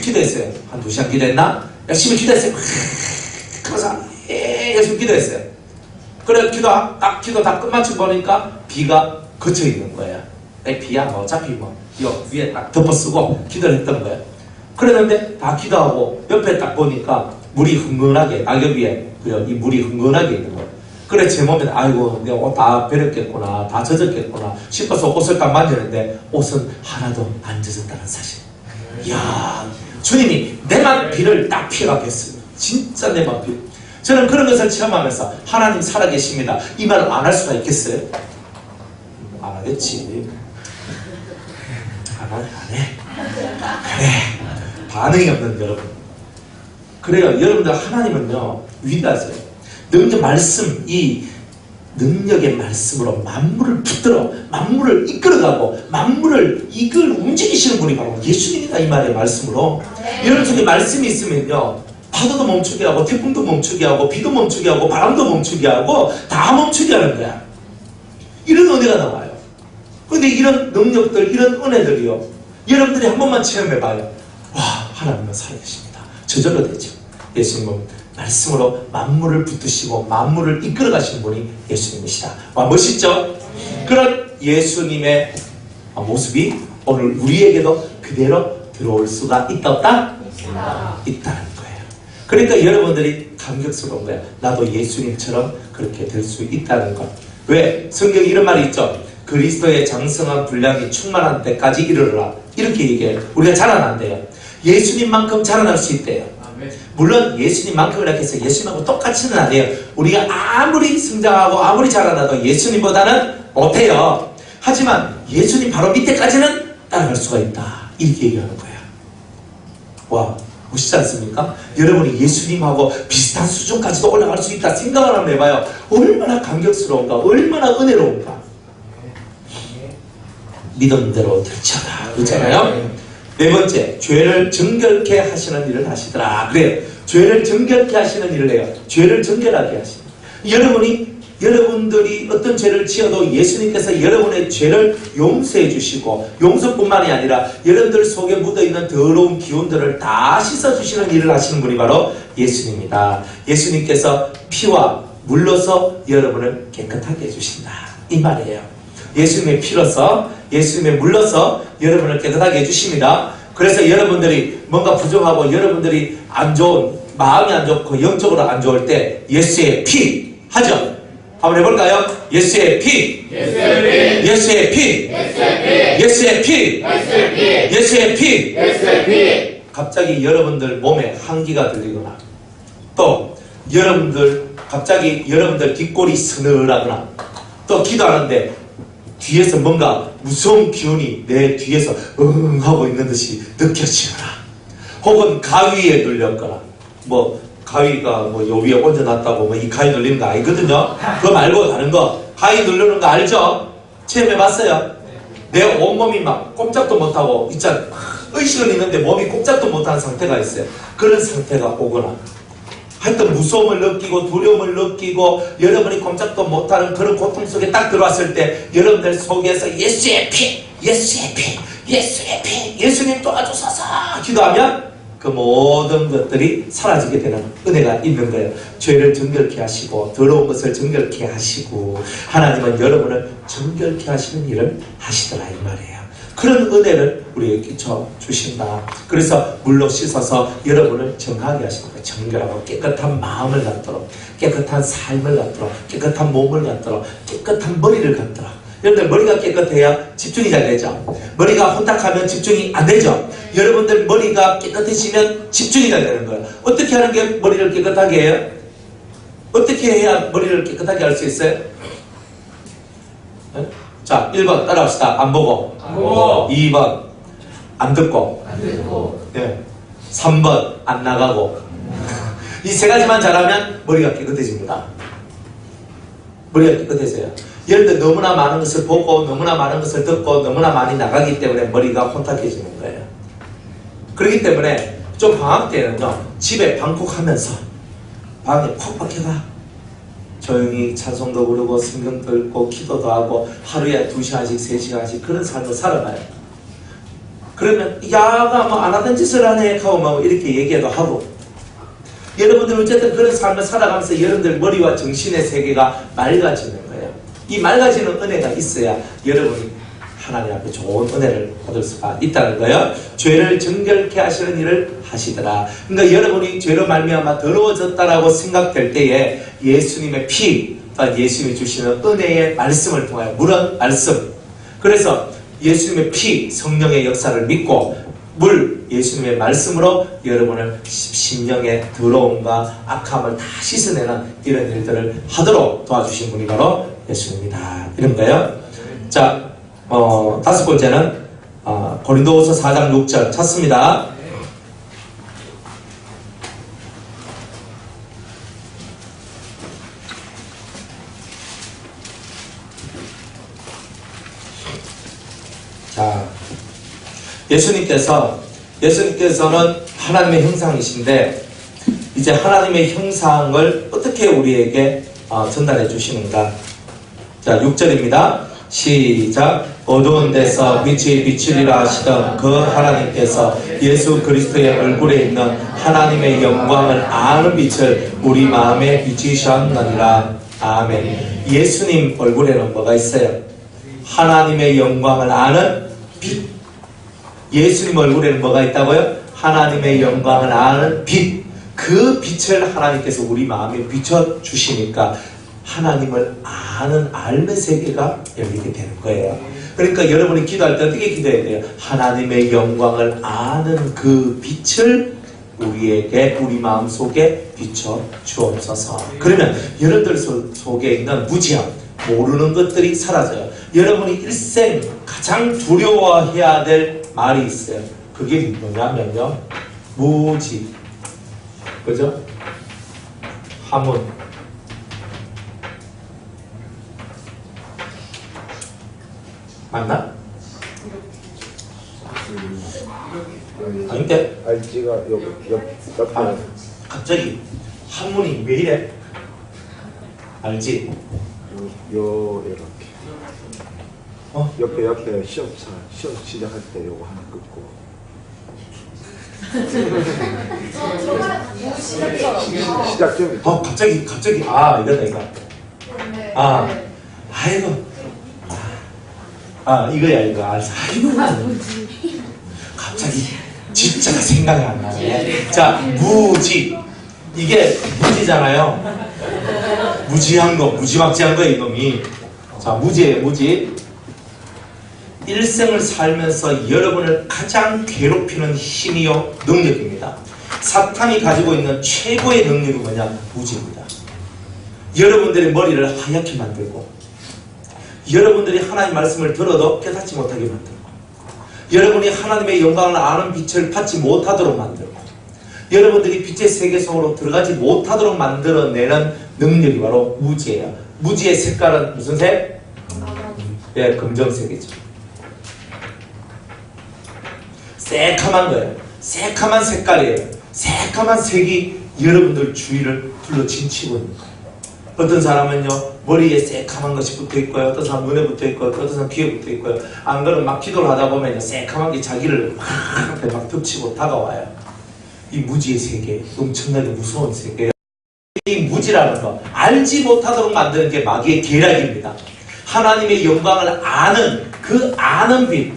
기도했어요. 한 2시간 기도했나? 열심히 기도했어요. 그래서 열심히 기도했어요. 그래 기도 다 끝마치고 보니까 비가 그쳐 있는 거예요. 비야 뭐 어차피 뭐 위에 딱 덮어쓰고 기도를 했던 거예요. 그랬는데 다 기도하고 옆에 딱 보니까 물이 흥건하게 낙엽 위에 이 물이 흥건하게 있는 거예요. 그래 제 몸에 아이고 내가 옷 다 베렸겠구나, 다 젖었겠구나 싶어서 옷을 딱 만지는데 옷은 하나도 안 젖었다는 사실. 이야, 주님이 내만 비를 딱 피해가게 했습니다. 진짜 내만 비. 저는 그런 것을 체험하면서 하나님 살아계십니다. 이 말을 안 할 수가 있겠어요? 안 하겠지. 안 해. 그래. 반응이 없는 여러분. 그래요. 여러분들 하나님은요 위대하세요. 능력 말씀, 이 능력의 말씀으로 만물을 붙들어 만물을 이끌어가고 만물을 이끌 움직이시는 분이 바로 예수님이다. 이 말의 말씀으로. 여러분 속에 말씀이 있으면요 파도도 멈추게 하고 태풍도 멈추게 하고 비도 멈추게 하고 바람도 멈추게 하고 다 멈추게 하는 거야. 이런 은혜가 나와요. 그런데 이런 능력들, 이런 은혜들이요 여러분들이 한 번만 체험해봐요. 와, 하나님은 살아계십니다. 저절로 되죠. 예수님은 말씀으로 만물을 붙드시고 만물을 이끌어 가시는 분이 예수님이시다. 와, 멋있죠? 그런 예수님의 모습이 오늘 우리에게도 그대로 들어올 수가 있다 없다? 있다는 거예요. 그러니까 여러분들이 감격스러운 거예요. 나도 예수님처럼 그렇게 될 수 있다는 것. 왜? 성경에 이런 말이 있죠. 그리스도의 장성한 분량이 충만한 때까지 이르러라. 이렇게 얘기해요. 우리가 자라난 돼요. 예수님만큼 자라날 수 있대요. 물론 예수님만큼이라 해서 예수님하고 똑같이는 아니에요. 우리가 아무리 성장하고 아무리 자라나도 예수님보다는 못해요. 하지만 예수님 바로 밑에까지는 따라갈 수가 있다. 이렇게 얘기하는 거예요. 와, 멋있지 않습니까? 여러분이 예수님하고 비슷한 수준까지도 올라갈 수 있다 생각을 한번 해봐요. 얼마나 감격스러운가, 얼마나 은혜로운가. 믿음대로 들쳐라 그렇잖아요. 네 번째, 죄를 정결케 하시는 일을 하시더라. 그래요. 죄를 정결케 하시는 일을 해요. 죄를 정결하게 하시는. 여러분들이 어떤 죄를 지어도 예수님께서 여러분의 죄를 용서해 주시고, 용서뿐만이 아니라 여러분들 속에 묻어있는 더러운 기운들을 다 씻어주시는 일을 하시는 분이 바로 예수님이다. 예수님께서 피와 물로서 여러분을 깨끗하게 해주신다. 이 말이에요. 예수님의 피로서, 예수님의 물로서 여러분을 깨끗하게 해주십니다. 그래서 여러분들이 뭔가 부정하고 여러분들이 안 좋은, 마음이 안 좋고 영적으로 안 좋을 때 예수의 피 하죠. 한번 해볼까요? 예수의 피, 예수의 피, 예수의 피, 예수의 피. 갑자기 여러분들 몸에 한기가 들리거나, 또 갑자기 여러분들 뒷골이 서늘하거나, 또 기도하는데 뒤에서 뭔가 무서운 기운이 내 뒤에서 하고 있는 듯이 느껴지거나, 혹은 가위에 눌렸거나, 가위가 요 위에 얹어놨다고 이 가위 눌리는 거 아니거든요. 그거 말고 다른 거, 가위 누르는 거 알죠? 체험해봤어요? 내 온몸이 막 꼼짝도 못하고 있잖아. 의식은 있는데 몸이 꼼짝도 못하는 상태가 있어요. 그런 상태가 오거나, 하여튼 무서움을 느끼고 두려움을 느끼고 여러분이 꼼짝도 못하는 그런 고통 속에 딱 들어왔을 때 여러분들 속에서 예수의 피, 예수의 피, 예수의 피, 예수님 도와주소서 기도하면 그 모든 것들이 사라지게 되는 은혜가 있는 거예요. 죄를 정결케 하시고 더러운 것을 정결케 하시고 하나님은 여러분을 정결케 하시는 일을 하시더라 이 말이에요. 그런 은혜를 우리에게 끼쳐 주신다. 그래서 물로 씻어서 여러분을 정하게 하시는 거예요. 정결하고 깨끗한 마음을 갖도록, 깨끗한 삶을 갖도록, 깨끗한 몸을 갖도록, 깨끗한 머리를 갖도록. 여러분들 머리가 깨끗해야 집중이 잘 되죠. 머리가 혼탁하면 집중이 안 되죠. 여러분들 머리가 깨끗해지면 집중이 잘 되는 거예요. 어떻게 하는 게 머리를 깨끗하게 해요? 어떻게 해야 머리를 깨끗하게 할 수 있어요? 네? 자, 1번 따라합시다. 안 보고. 2번 안 듣고. 네. 3번 안 나가고. 이 세 가지만 잘하면 머리가 깨끗해집니다. 머리가 깨끗해져요. 여러분들 너무나 많은 것을 보고 너무나 많은 것을 듣고 너무나 많이 나가기 때문에 머리가 혼탁해지는 거예요. 그렇기 때문에 좀 방학 때는요, 집에 방콕하면서 방에 콕 박혀가 조용히 찬송도 부르고 성경도 읽고 기도도 하고 하루에 2시간씩 3시간씩 그런 삶을 살아가요. 그러면 야가 뭐 안 하던 짓을 하네 하고 뭐 이렇게 얘기도 하고, 여러분들 어쨌든 그런 삶을 살아가면서 여러분들 머리와 정신의 세계가 맑아지는 거예요. 이 맑아지는 은혜가 있어야 여러분이 하나님 앞에 좋은 은혜를 받을 수가 있다는 거예요. 죄를 정결케 하시는 일을 하시더라. 그러니까 여러분이 죄로 말미암아 더러워졌다라고 생각될 때에 예수님의 피, 예수님이 주시는 은혜의 말씀을 통하여, 물은 말씀, 그래서 예수님의 피, 성령의 역사를 믿고 물, 예수님의 말씀으로 여러분을 심령의 더러움과 악함을 다 씻어내는 이런 일들을 하도록 도와주신 분이 바로 예수님이다. 이런 거예요. 자, 다섯 번째는 고린도후서 4장 6절 찾습니다. 자, 예수님께서는 하나님의 형상이신데 이제 하나님의 형상을 어떻게 우리에게 전달해 주시는가. 자, 6절입니다. 시작. 어두운 데서 빛이 비추리라 하시던 그 하나님께서 예수 그리스도의 얼굴에 있는 하나님의 영광을 아는 빛을 우리 마음에 비추셨느니라. 아멘. 예수님 얼굴에는 뭐가 있어요? 하나님의 영광을 아는 빛. 예수님 얼굴에는 뭐가 있다고요? 하나님의 영광을 아는 빛. 그 빛을 하나님께서 우리 마음에 비춰주시니까 하나님을 알는 세계가 열리게 되는 거예요. 그러니까 여러분이 기도할 때 어떻게 기도해야 돼요? 하나님의 영광을 아는 그 빛을 우리에게, 우리 마음 속에 비춰 주옵소서. 그러면 여러분들 속에 있는 무지함, 모르는 것들이 사라져요. 여러분이 일생 가장 두려워해야 될 말이 있어요. 그게 뭐냐면요, 무지, 그죠? 하문, 맞나? 아닌데? 알지가 옆에 갑자기 한문이 왜 이래? 알지? 이렇게 어? 옆에 시험 시작할 때 요거 하나 끊고 시작점이 갑자기 이거다 이거. 아이고. 이거야 이거. 아이고. 갑자기 진짜가 생각이 안 나네. 자, 무지. 이게 무지잖아요. 무지한 거, 무지막지한 거예요 이놈이. 자, 무지예요, 무지. 일생을 살면서 여러분을 가장 괴롭히는 힘이요 능력입니다. 사탄이 가지고 있는 최고의 능력이 뭐냐? 무지입니다. 여러분들의 머리를 하얗게 만들고, 여러분들이 하나님의 말씀을 들어도 깨닫지 못하게 만들고, 여러분이 하나님의 영광을 아는 빛을 받지 못하도록 만들고, 여러분들이 빛의 세계 속으로 들어가지 못하도록 만들어내는 능력이 바로 무지예요. 무지의 색깔은 무슨 색? 예, 검정색이죠. 새카만 거예요. 새카만 색깔이에요. 새카만 색이 여러분들 주위를 둘러 진치고 있는 거예요. 어떤 사람은요, 머리에 새카만 것이 붙어 있고요. 어떤 사람은 눈에 붙어 있고요. 어떤 사람은 귀에 붙어 있고요. 안 그러면 막 기도를 하다 보면요, 새카만 게 자기를 막 덮치고 다가와요. 이 무지의 세계, 엄청나게 무서운 세계예요. 이 무지라는 거, 알지 못하도록 만드는 게 마귀의 계략입니다. 하나님의 영광을 아는 그 아는 빛,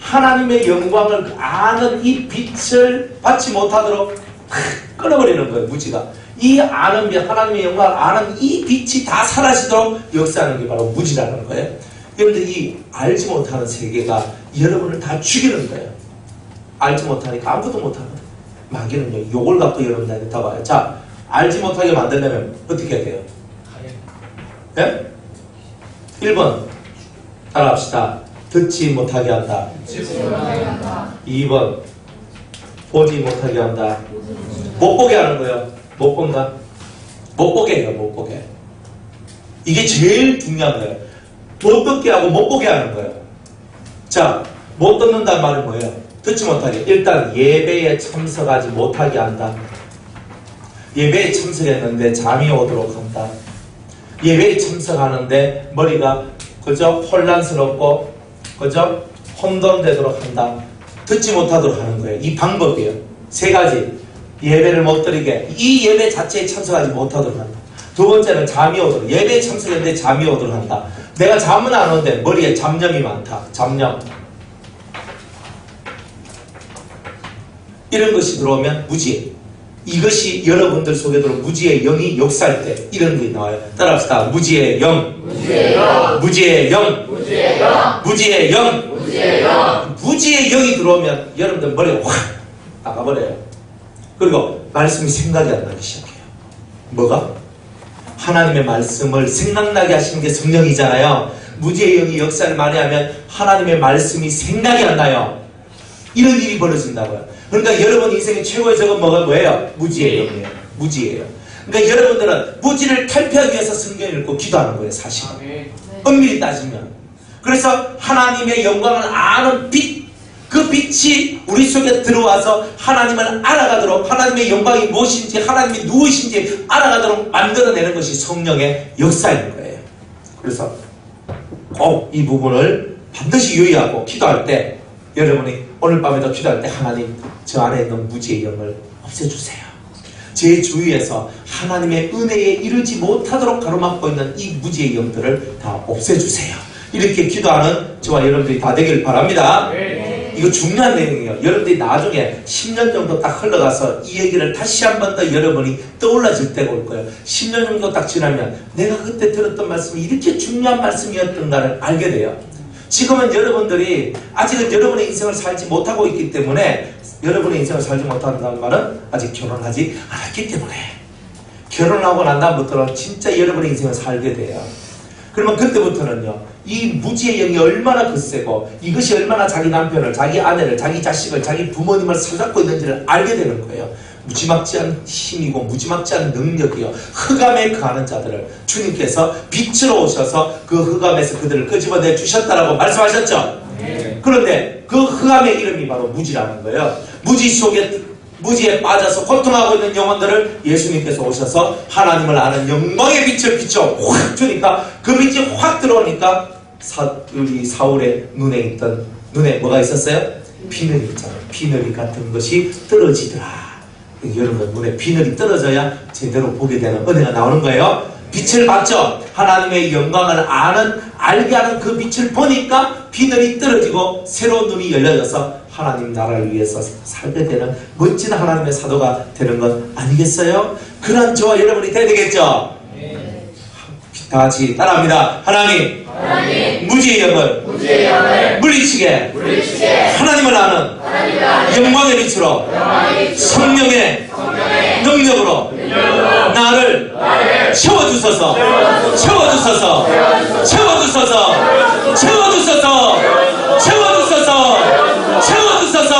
하나님의 영광을 아는 이 빛을 받지 못하도록 끊어버리는 거예요, 무지가. 이 아는 빛, 하나님의 영광을 아는 이 빛이 다 사라지도록 역사하는 게 바로 무지라는 거예요. 여러분들 이 알지 못하는 세계가 여러분을 다 죽이는 거예요. 알지 못하니까 아무것도 못하거든. 마귀는요, 요걸 갖고 여러분들한테 다 와요. 자, 알지 못하게 만들려면 어떻게 해야 돼요? 예? 1번 따라합시다. 듣지 못하게 한다. 2번 보지 못하게 한다. 못 보게 하는 거예요. 못 본다. 못 보게 해요. 못 보게. 이게 제일 중요한 거예요. 못 듣게 하고 못 보게 하는 거예요. 자, 못 듣는다는 말은 뭐예요? 듣지 못하게. 일단 예배에 참석하지 못하게 한다. 예배에 참석했는데 잠이 오도록 한다. 예배에 참석하는데 머리가 그저 혼란스럽고 그저 혼돈되도록 한다. 듣지 못하도록 하는 거예요. 이 방법이에요. 세 가지. 예배를 못 드리게. 이 예배 자체에 참석하지 못하도록 한다. 두 번째는 잠이 오도록. 예배에 참석했는데 잠이 오도록 한다. 내가 잠은 안 오는데 머리에 잡념이 많다. 잡념. 이런 것이 들어오면 무지해. 이것이 여러분들 속에 들어온 무지의 영이 역사할 때 이런 게 나와요. 따라합시다. 무지의 영. 무지의 영. 무지의 영. 무지의 영. 무지의 영. 무지의 영. 무지의 영이 들어오면 여러분들 머리가 확 나가버려요. 그리고 말씀이 생각이 안 나기 시작해요. 뭐가? 하나님의 말씀을 생각나게 하시는 게 성령이잖아요. 무지의 영이 역사를 많이 하면 하나님의 말씀이 생각이 안 나요. 이런 일이 벌어진다고요. 그러니까 여러분 인생의 최고의 적은 뭐예요? 무지의 영이에요. 무지예요. 그러니까 여러분들은 무지를 탈피하기 위해서 성경을 읽고 기도하는 거예요. 사실은. 엄밀히 따지면. 그래서 하나님의 영광을 아는 빛, 그 빛이 우리 속에 들어와서 하나님을 알아가도록, 하나님의 영광이 무엇인지, 하나님이 누구신지 알아가도록 만들어내는 것이 성령의 역사인 거예요. 그래서 꼭 이 부분을 반드시 유의하고 기도할 때, 여러분이 오늘 밤에도 기도할 때 하나님, 저 안에 있는 무지의 영을 없애주세요. 제 주위에서 하나님의 은혜에 이르지 못하도록 가로막고 있는 이 무지의 영들을 다 없애주세요. 이렇게 기도하는 저와 여러분들이 다 되길 바랍니다. 이거 중요한 내용이에요. 여러분들이 나중에 10년 정도 딱 흘러가서 이 얘기를 다시 한 번 더 여러분이 떠올라질 때가 올 거예요. 10년 정도 딱 지나면 내가 그때 들었던 말씀이 이렇게 중요한 말씀이었던가를 알게 돼요. 지금은 여러분들이 아직은 여러분의 인생을 살지 못하고 있기 때문에, 여러분의 인생을 살지 못한다는 말은 아직 결혼하지 않았기 때문에, 결혼하고 난 다음부터는 진짜 여러분의 인생을 살게 돼요. 그러면 그때부터는요, 이 무지의 영이 얼마나 거세고 이것이 얼마나 자기 남편을, 자기 아내를, 자기 자식을, 자기 부모님을 사로잡고 있는지를 알게 되는 거예요. 무지막지한 힘이고 무지막지한 능력이요, 흑암에 거하는 자들을 주님께서 빛으로 오셔서 그 흑암에서 그들을 끄집어내 주셨다라고 말씀하셨죠. 그런데 그 흑암의 이름이 바로 무지라는 거예요. 무지에 빠져서 고통하고 있는 영혼들을 예수님께서 오셔서 하나님을 아는 영광의 빛을 비춰 확 주니까, 그 빛이 확 들어오니까 우리 사울의 눈에 뭐가 있었어요? 비늘이 있잖아요. 비늘이 같은 것이 떨어지더라. 여러분 눈에 비늘이 떨어져야 제대로 보게 되는 은혜가 나오는 거예요. 빛을 봤죠? 하나님의 영광을 알게 하는 그 빛을 보니까 비늘이 떨어지고 새로운 눈이 열려져서 하나님 나라를 위해서 살게 되는 멋진 하나님의 사도가 되는 것 아니겠어요? 그런 저와 여러분이 돼야 되겠죠? 다 같이 따라합니다. 하나님, 무지의 영을 물리치게 하나님을 아는 영광의 빛으로 성령의 능력으로 나를 채워주소서. 채워주소서. 채워주소서. 채워주소서. 채워주소서. 채워주소서.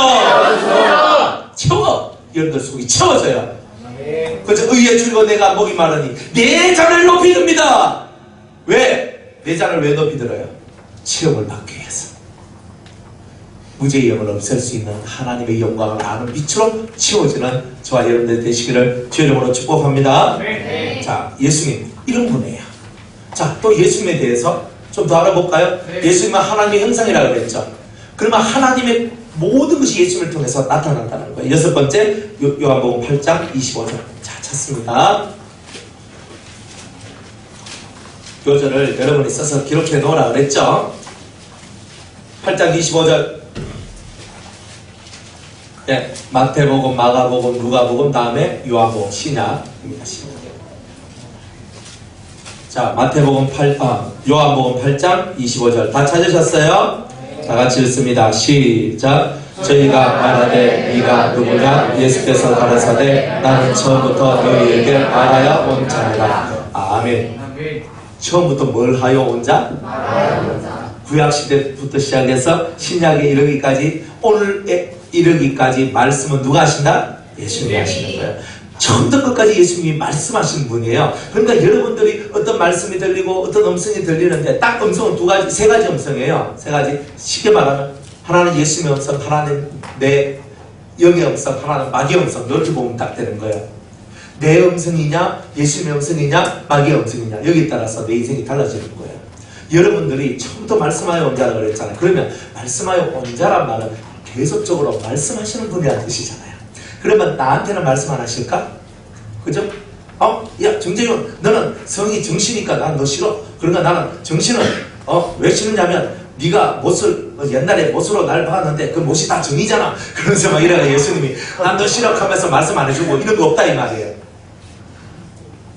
채워. 여러분들 속이 채워져요. 그래서 의에 줄이고 내가 목이 마르니 내 잔을 높이 듭니다. 왜? 내 잔을 왜 높이 들어요? 체험을 받기 위해서. 무지의 영을 없앨 수 있는 하나님의 영광을 아는 빛으로 채워지는 저와 여러분들 되시기를 주의 이름으로 축복합니다. 자, 예수님 이런 분이에요. 자, 또 예수님에 대해서 좀 더 알아볼까요? 예수님은 하나님의 형상이라고 그랬죠. 그러면 하나님의 모든 것이 예수님을 통해서 나타난다는 거예요. 여섯 번째, 요한복음 8장 25절. 자, 찾습니다. 요절을 여러분이 써서 기록해 놓으라 그랬죠. 8장 25절. 네, 마태복음, 마가복음, 누가복음, 다음에 요한복음, 신약입니다. 신약. 자, 요한복음 8장 25절. 다 찾으셨어요? 다 같이 읽습니다. 시작. 저희가 말하되 네가 누구냐? 예수께서 가라사대 나는 처음부터 너희에게 말하여 온 자니라. 아멘. 처음부터 뭘 하여 온 자? 구약시대부터 시작해서 신약에 이르기까지, 오늘에 이르기까지 말씀은 누가 하신다? 예수님이 하시는 거예요. 처음부터 끝까지 예수님이 말씀하시는 분이에요. 그러니까 여러분들이 어떤 말씀이 들리고 어떤 음성이 들리는데 딱 음성은 세 가지 음성이에요. 세 가지. 쉽게 말하면 하나는 예수님의 음성, 하나는 내 영의 음성, 하나는 마귀의 음성. 이렇게 보면 딱 되는 거예요. 내 음성이냐, 예수님의 음성이냐, 마귀의 음성이냐. 여기에 따라서 내 인생이 달라지는 거예요. 여러분들이 처음부터 말씀하여 온 자라고 그랬잖아요. 그러면 말씀하여 온 자란 말은 계속적으로 말씀하시는 분이라는 뜻이잖아요. 그러면 나한테는 말씀 안 하실까? 그죠? 야 정재윤, 너는 성이 정시니까 난 너 싫어. 그러니까 나는 정신은 왜 싫으냐면 네가 옛날에 못으로 날 박았는데 그 못이 다 정이잖아. 그러면서 막 이래가 예수님이 난 너 싫어 하면서 말씀 안 해주고 이런 거 없다 이 말이에요.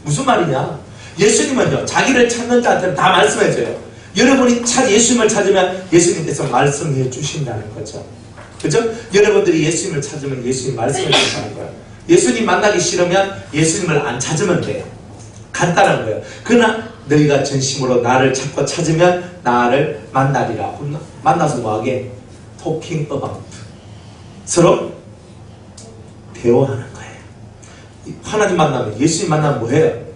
무슨 말이냐? 예수님은요 자기를 찾는 자한테는 다 말씀해줘요. 여러분이 예수님을 찾으면 예수님께서 말씀해 주신다는 거죠. 그죠? 여러분들이 예수님을 찾으면 예수님 말씀해 주신다는 거예요. 예수님 만나기 싫으면 예수님을 안 찾으면 돼요. 간단한 거예요. 그러나 너희가 전심으로 나를 찾고 찾으면 나를 만나리라. 만나서 뭐하게? 토킹 어바웃. 서로 대화하는 거예요. 하나님 만나면, 예수님 만나면 뭐해요?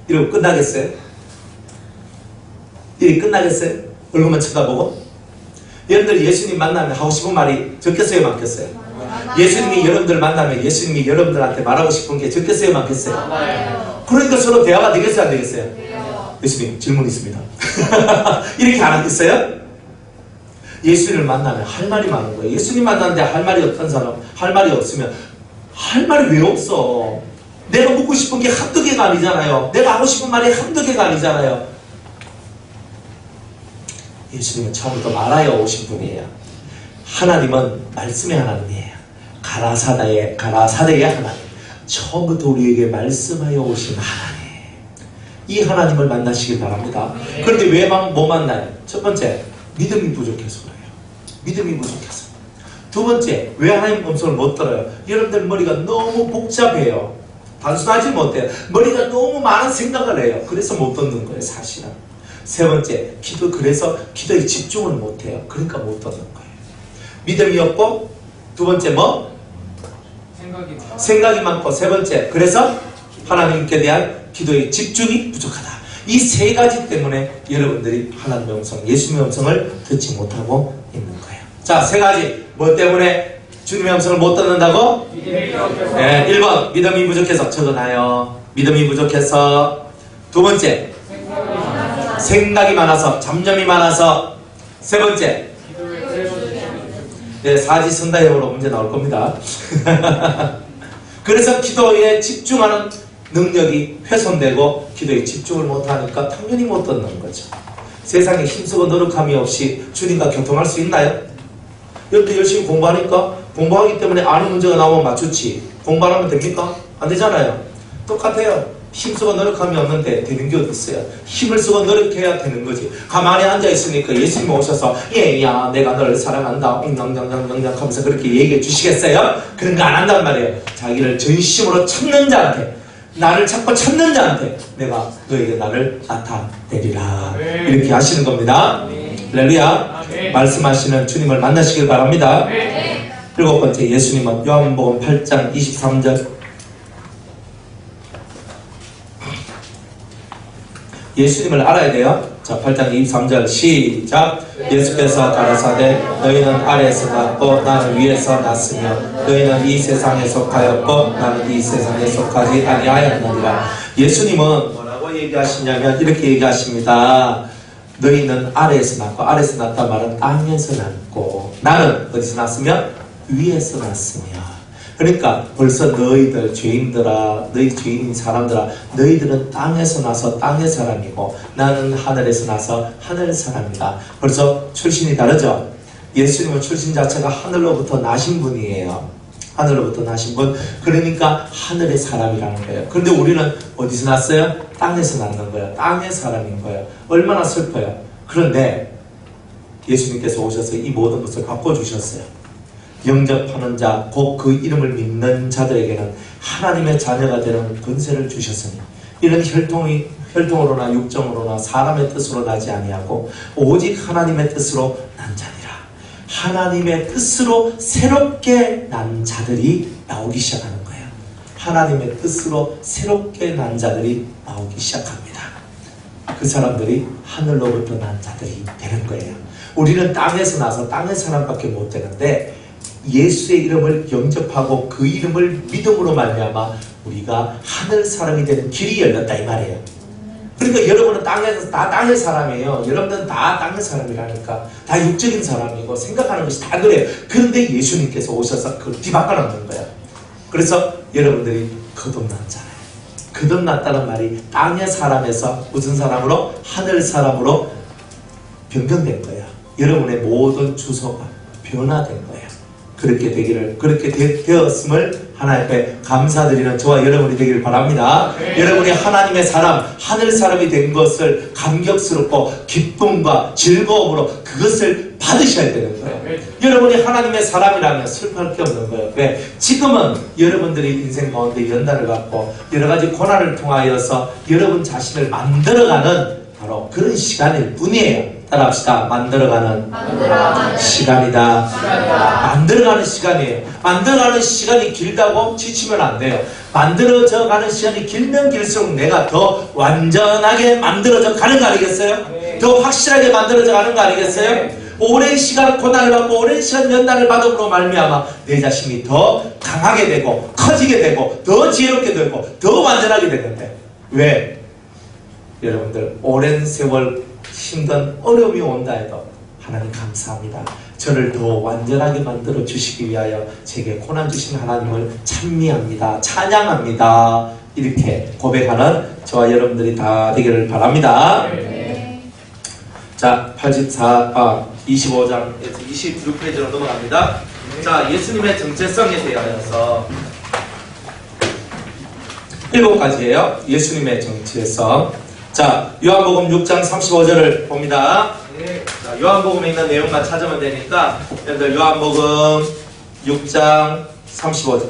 이러고 끝나겠어요? 이렇게 끝나겠어요? 얼굴만 쳐다보고? 여러분들 예수님 만나면 하고 싶은 말이 적겠어요? 많겠어요? 예수님이 여러분들 만나면 예수님이 여러분들한테 말하고 싶은 게 적겠어요? 많겠어요? 그러니까 서로 대화가 되겠어요? 안 되겠어요? 예수님 질문 있습니다. 이렇게 안 하겠어요? 예수님을 만나면 할 말이 많은 거예요. 예수님 만나는데 할 말이 없던 사람, 할 말이 없으면 할 말이 왜 없어? 내가 묻고 싶은 게 한두 개가 아니잖아요. 내가 하고 싶은 말이 한두 개가 아니잖아요. 예수님은 처음부터 말하여 오신 분이에요. 하나님은 말씀의 하나님이에요. 가라사대의 하나님. 처음부터 우리에게 말씀하여 오신 하나님. 이 하나님을 만나시길 바랍니다. 그런데 왜 못 만나요? 첫 번째, 믿음이 부족해서 그래요. 믿음이 부족해서. 두 번째, 왜 하나님 음성을 못 들어요? 여러분들 머리가 너무 복잡해요. 단순하지 못해요. 머리가 너무 많은 생각을 해요. 그래서 못 듣는 거예요, 사실은. 세 번째, 그래서 기도에 집중을 못해요. 그러니까 못 듣는 거예요. 믿음이 없고, 두 번째 생각이 많고, 세 번째, 그래서 하나님께 대한 기도의 집중이 부족하다. 이 세 가지 때문에 여러분들이 하나님의 음성, 예수님의 음성을 듣지 못하고 있는 거예요. 자, 세 가지. 뭐 때문에 주님의 음성을 못 듣는다고? 네, 1번 믿음이 부족해서. 적어놔요. 믿음이 부족해서. 두 번째, 생각이 많아서, 잡념이 많아서. 세 번째, 네, 사지선다형으로 문제 나올 겁니다. 그래서 기도에 집중하는 능력이 훼손되고 기도에 집중을 못하니까 당연히 못 듣는 거죠. 세상에 힘쓰고 노력함이 없이 주님과 교통할 수 있나요? 여러분들 열심히 공부하니까, 공부하기 때문에 아는 문제가 나오면 맞추지. 공부 안 하면 됩니까? 안 되잖아요. 똑같아요. 힘쓰고 노력함이 없는데 되는 게 어디 있어요? 힘을 쓰고 노력해야 되는 거지. 가만히 앉아있으니까 예수님 오셔서 얘야 내가 너를 사랑한다 엉냥냥냥냥 하면서 그렇게 얘기해 주시겠어요? 그런 거 안 한단 말이에요. 자기를 전심으로 찾는 자한테, 나를 찾고 찾는 자한테 내가 너에게 나를 나타내리라. 이렇게 하시는 겁니다. 할렐루야. 말씀하시는 주님을 만나시길 바랍니다. 일곱 번째, 예수님은 요한복음 8장 23절. 예수님을 알아야 돼요. 자, 8장 23절 시작. 예수께서 가라사대 너희는 아래에서 났고 나는 위에서 났으며 너희는 이 세상에 속하였고 나는 이 세상에 속하지 아니하였느니라. 예수님은 뭐라고 얘기하시냐면 이렇게 얘기하십니다. 너희는 아래에서 났고, 아래에서 났다 말은 땅에서 났고, 나는 어디서 났으며 위에서 났으며. 그러니까 벌써 너희들 죄인들아, 너희 죄인인 사람들아, 너희들은 땅에서 나서 땅의 사람이고 나는 하늘에서 나서 하늘 사람이다. 벌써 출신이 다르죠. 예수님은 출신 자체가 하늘로부터 나신 분이에요. 하늘로부터 나신 분. 그러니까 하늘의 사람이라는 거예요. 그런데 우리는 어디서 났어요? 땅에서 났는 거예요. 땅의 사람인 거예요. 얼마나 슬퍼요. 그런데 예수님께서 오셔서 이 모든 것을 바꿔주셨어요. 영접하는 자, 곧 그 이름을 믿는 자들에게는 하나님의 자녀가 되는 권세를 주셨으니 이런 혈통으로나 육정으로나 사람의 뜻으로 나지 아니하고 오직 하나님의 뜻으로 난 자니라. 하나님의 뜻으로 새롭게 난 자들이 나오기 시작하는 거예요. 하나님의 뜻으로 새롭게 난 자들이 나오기 시작합니다. 그 사람들이 하늘로부터 난 자들이 되는 거예요. 우리는 땅에서 나서 땅의 사람밖에 못 되는데 예수의 이름을 영접하고 그 이름을 믿음으로 말미암아 우리가 하늘 사람이 되는 길이 열렸다 이 말이에요. 그러니까 여러분은 땅에서 다 땅의 사람이에요. 여러분들은 다 땅의 사람이라니까 다 육적인 사람이고 생각하는 것이 다 그래요. 그런데 예수님께서 오셔서 그걸 뒤바꿔놓는 거예요. 그래서 여러분들이 거듭났잖아요. 거듭났다는 말이 땅의 사람에서 무슨 사람으로? 하늘 사람으로 변경된 거예요. 여러분의 모든 주소가 변화된 거예요. 그렇게 되기를, 그렇게 되었음을 하나님 앞에 감사드리는 저와 여러분이 되기를 바랍니다. 네. 여러분이 하나님의 사람, 하늘 사람이 된 것을 감격스럽고 기쁨과 즐거움으로 그것을 받으셔야 되는 거예요. 네. 여러분이 하나님의 사람이라면 슬퍼할 게 없는 거예요. 왜? 지금은 여러분들이 인생 가운데 연단을 갖고 여러 가지 고난을 통하여서 여러분 자신을 만들어가는 바로 그런 시간일 뿐이에요. 따라합시다. 만들어가는 시간이다. 만들어가는 시간이에요. 만들어가는 시간이 길다고 지치면 안 돼요. 만들어져 가는 시간이 길면 길수록 내가 더 완전하게 만들어져 가는 거 아니겠어요? 네. 더 확실하게 만들어져 가는 거 아니겠어요? 네. 오랜 시간 고난을 받고 오랜 시간 연단을 받음으로 말미암아 내 자신이 더 강하게 되고 커지게 되고 더 지혜롭게 되고 더 완전하게 되는데 왜? 여러분들 오랜 세월 힘든 어려움이 온다 해도 하나님 감사합니다. 저를 더 완전하게 만들어 주시기 위하여 제게 고난 주신 하나님을 찬미합니다. 찬양합니다. 이렇게 고백하는 저와 여러분들이 다 되기를 바랍니다. 네. 자, 25장에서 26페이지로 넘어갑니다. 자, 예수님의 정체성에 대하여서 7가지예요. 예수님의 정체성. 자, 요한복음 6장 35절을 봅니다. 네. 자, 요한복음에 있는 내용만 찾으면 되니까 여러분들 요한복음 6장 35절.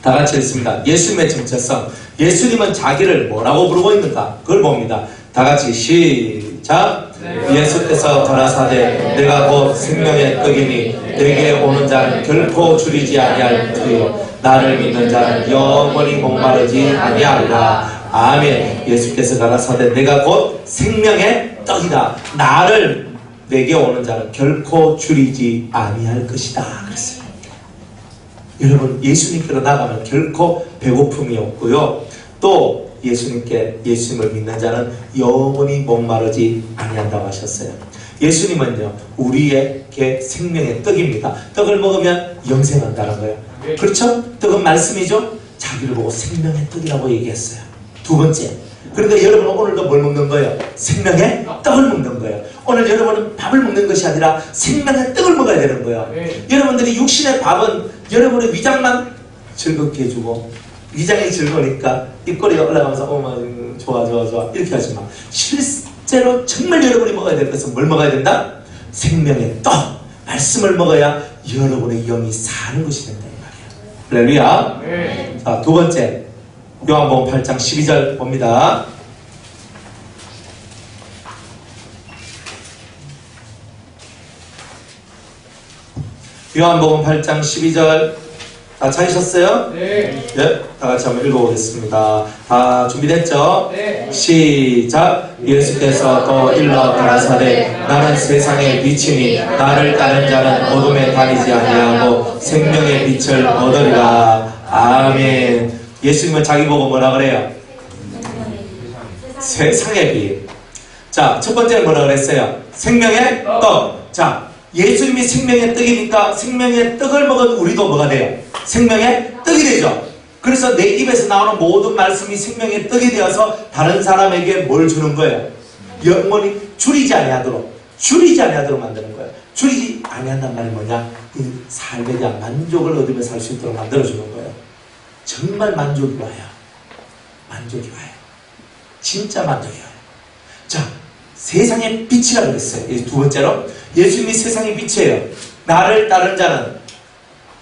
다 같이 읽습니다. 예수님의 정체성. 예수님은 자기를 뭐라고 부르고 있는가? 그걸 봅니다. 다 같이 시작. 예수께서 가라사대 내가 곧 생명의 떡이니 내게 오는 자는 결코 줄이지 아니할 터요 나를 믿는 자는 영원히 목마르지 아니하리라. 아멘. 예수께서 가라사대 내가 곧 생명의 떡이다. 나를 내게 오는 자는 결코 줄이지 아니할 것이다. 그랬어요. 여러분 예수님께로 나가면 결코 배고픔이 없고요. 또 예수님을 믿는 자는 영원히 목마르지 아니한다고 하셨어요. 예수님은요 우리에게 생명의 떡입니다. 떡을 먹으면 영생한다는 거예요. 그렇죠? 떡은 말씀이죠. 자기를 보고 생명의 떡이라고 얘기했어요. 두 번째, 그러니까 여러분은 오늘도 뭘 먹는 거예요? 생명의 떡을 먹는 거예요. 오늘 여러분은 밥을 먹는 것이 아니라 생명의 떡을 먹어야 되는 거예요. 여러분들이 육신의 밥은 여러분의 위장만 즐겁게 해주고 위장이 즐거우니까 입꼬리가 올라가면서 어머 좋아 이렇게 하지만 실제로 정말 여러분이 먹어야 될 것은 뭘 먹어야 된다? 생명의 떡, 말씀을 먹어야 여러분의 영이 사는 것이 된다 이 말이에요. 할렐루야. 네. 자, 두 번째 요한복음 8장 12절 봅니다. 요한복음 8장 12절 다 찾으셨어요? 네. 네, 다 같이 한번 읽어보겠습니다. 다 준비됐죠? 네. 시작. 예수께서 또 일러 가라사대 나는 세상의 빛이니 나를 따른 자는 어둠에 다니지 아니하고 생명의 빛을 얻으리라. 아멘. 예수님은 자기 보고 뭐라 그래요? 세상의 빛. 자, 첫 번째는 뭐라 그랬어요? 생명의 떡. 자, 예수님이 생명의 떡이니까 생명의 떡을 먹은 우리도 뭐가 돼요? 생명의 떡이 되죠. 그래서 내 입에서 나오는 모든 말씀이 생명의 떡이 되어서 다른 사람에게 뭘 주는 거예요? 영원히 줄이지 아니하도록 만드는 거예요. 줄이지 아니한단 말이 뭐냐? 이 삶에 대한 만족을 얻으며 살 수 있도록 만들어주는 거예요. 정말 만족이 와요. 진짜 만족이 와요. 자, 세상의 빛이라고 그랬어요. 두 번째로 예수님이 세상의 빛이에요. 나를 따른 자는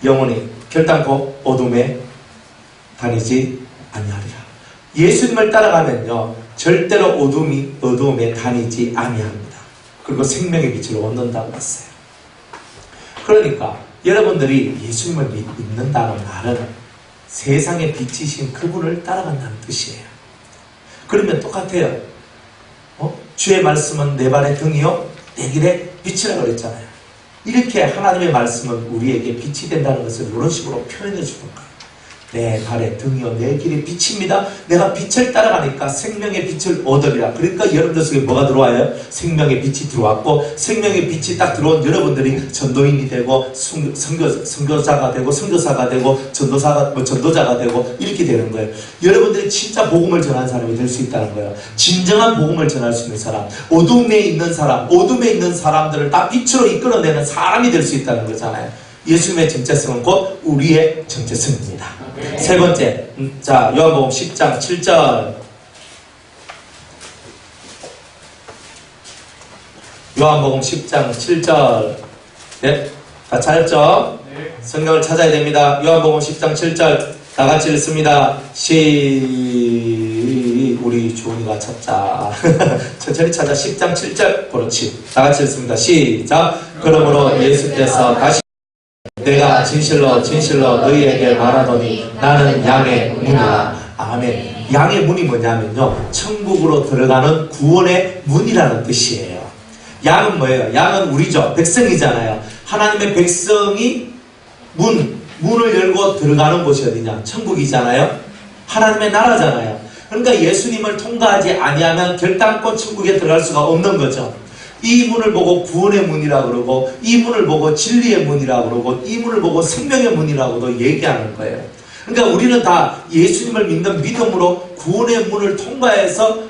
영원히 결단코 어둠에 다니지 아니하리라. 예수님을 따라가면요 절대로 어둠에 다니지 아니합니다. 그리고 생명의 빛을 얻는다고 했어요. 그러니까 여러분들이 예수님을 믿는다는 말은 세상의 빛이신 그분을 따라간다는 뜻이에요. 그러면 똑같아요. 주의 말씀은 내 발의 등이요 내 길의 빛이라고 그랬잖아요. 이렇게 하나님의 말씀은 우리에게 빛이 된다는 것을 이런 식으로 표현해 주는 거예요. 내 발의 등이요 내 길의 빛입니다. 내가 빛을 따라가니까 생명의 빛을 얻으리라. 그러니까 여러분들 속에 뭐가 들어와요? 생명의 빛이 들어왔고, 생명의 빛이 딱 들어온 여러분들이 전도인이 되고 선교사가 되고 선교사가 되고 전도자가 되고 이렇게 되는 거예요. 여러분들이 진짜 복음을 전하는 사람이 될 수 있다는 거예요. 진정한 복음을 전할 수 있는 사람, 어둠에 있는 사람, 어둠에 있는 사람들을 다 빛으로 이끌어내는 사람이 될 수 있다는 거잖아요. 예수님의 정체성은 곧 우리의 정체성입니다. 세 번째, 자, 요한복음 10장 7절. 요한복음 10장 7절. 네? 다 찾았죠? 성경을 찾아야 됩니다. 요한복음 10장 7절. 다 같이 읽습니다. 우리 주원이가 찾자. 천천히 찾아. 10장 7절. 그렇지. 다 같이 읽습니다. 시작. 그러므로 예수께서 다시 내가 진실로 진실로 너희에게 말하노니 나는 양의 문이라. 아멘. 양의 문이 뭐냐면요, 천국으로 들어가는 구원의 문이라는 뜻이에요. 양은 뭐예요? 양은 우리죠. 백성이잖아요. 하나님의 백성이 문을 열고 들어가는 곳이 어디냐? 천국이잖아요. 하나님의 나라잖아요. 그러니까 예수님을 통과하지 아니하면 결단코 천국에 들어갈 수가 없는 거죠. 이 문을 보고 구원의 문이라고 그러고, 이 문을 보고 진리의 문이라고 그러고, 이 문을 보고 생명의 문이라고도 얘기하는 거예요. 그러니까 우리는 다 예수님을 믿는 믿음으로 구원의 문을 통과해서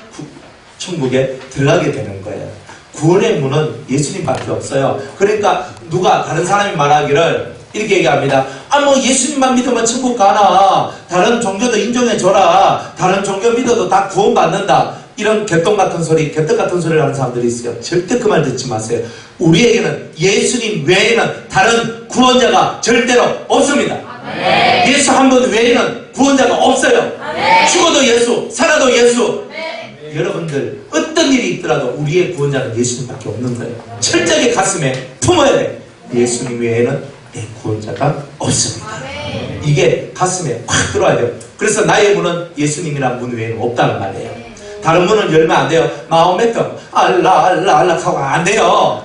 천국에 들어가게 되는 거예요. 구원의 문은 예수님밖에 없어요. 그러니까 누가 다른 사람이 말하기를 이렇게 얘기합니다. 뭐 예수님만 믿으면 천국 가나, 다른 종교도 인정해줘라, 다른 종교 믿어도 다 구원받는다, 이런 개똥 같은 소리, 개떡 같은 소리를 하는 사람들이 있어요. 절대 그 말 듣지 마세요. 우리에게는 예수님 외에는 다른 구원자가 절대로 없습니다. 아멘. 예수 한 분 외에는 구원자가 없어요. 아멘. 죽어도 예수, 살아도 예수. 아멘. 여러분들 어떤 일이 있더라도 우리의 구원자는 예수님밖에 없는 거예요. 철저하게 가슴에 품어야 돼. 예수님 외에는 내 구원자가 없습니다. 아멘. 이게 가슴에 확 들어와야 돼요. 그래서 나의 문은 예수님이란 문 외에는 없다는 말이에요. 다른 문은 열면 안 돼요. 마음에도 알라 하고 안 돼요.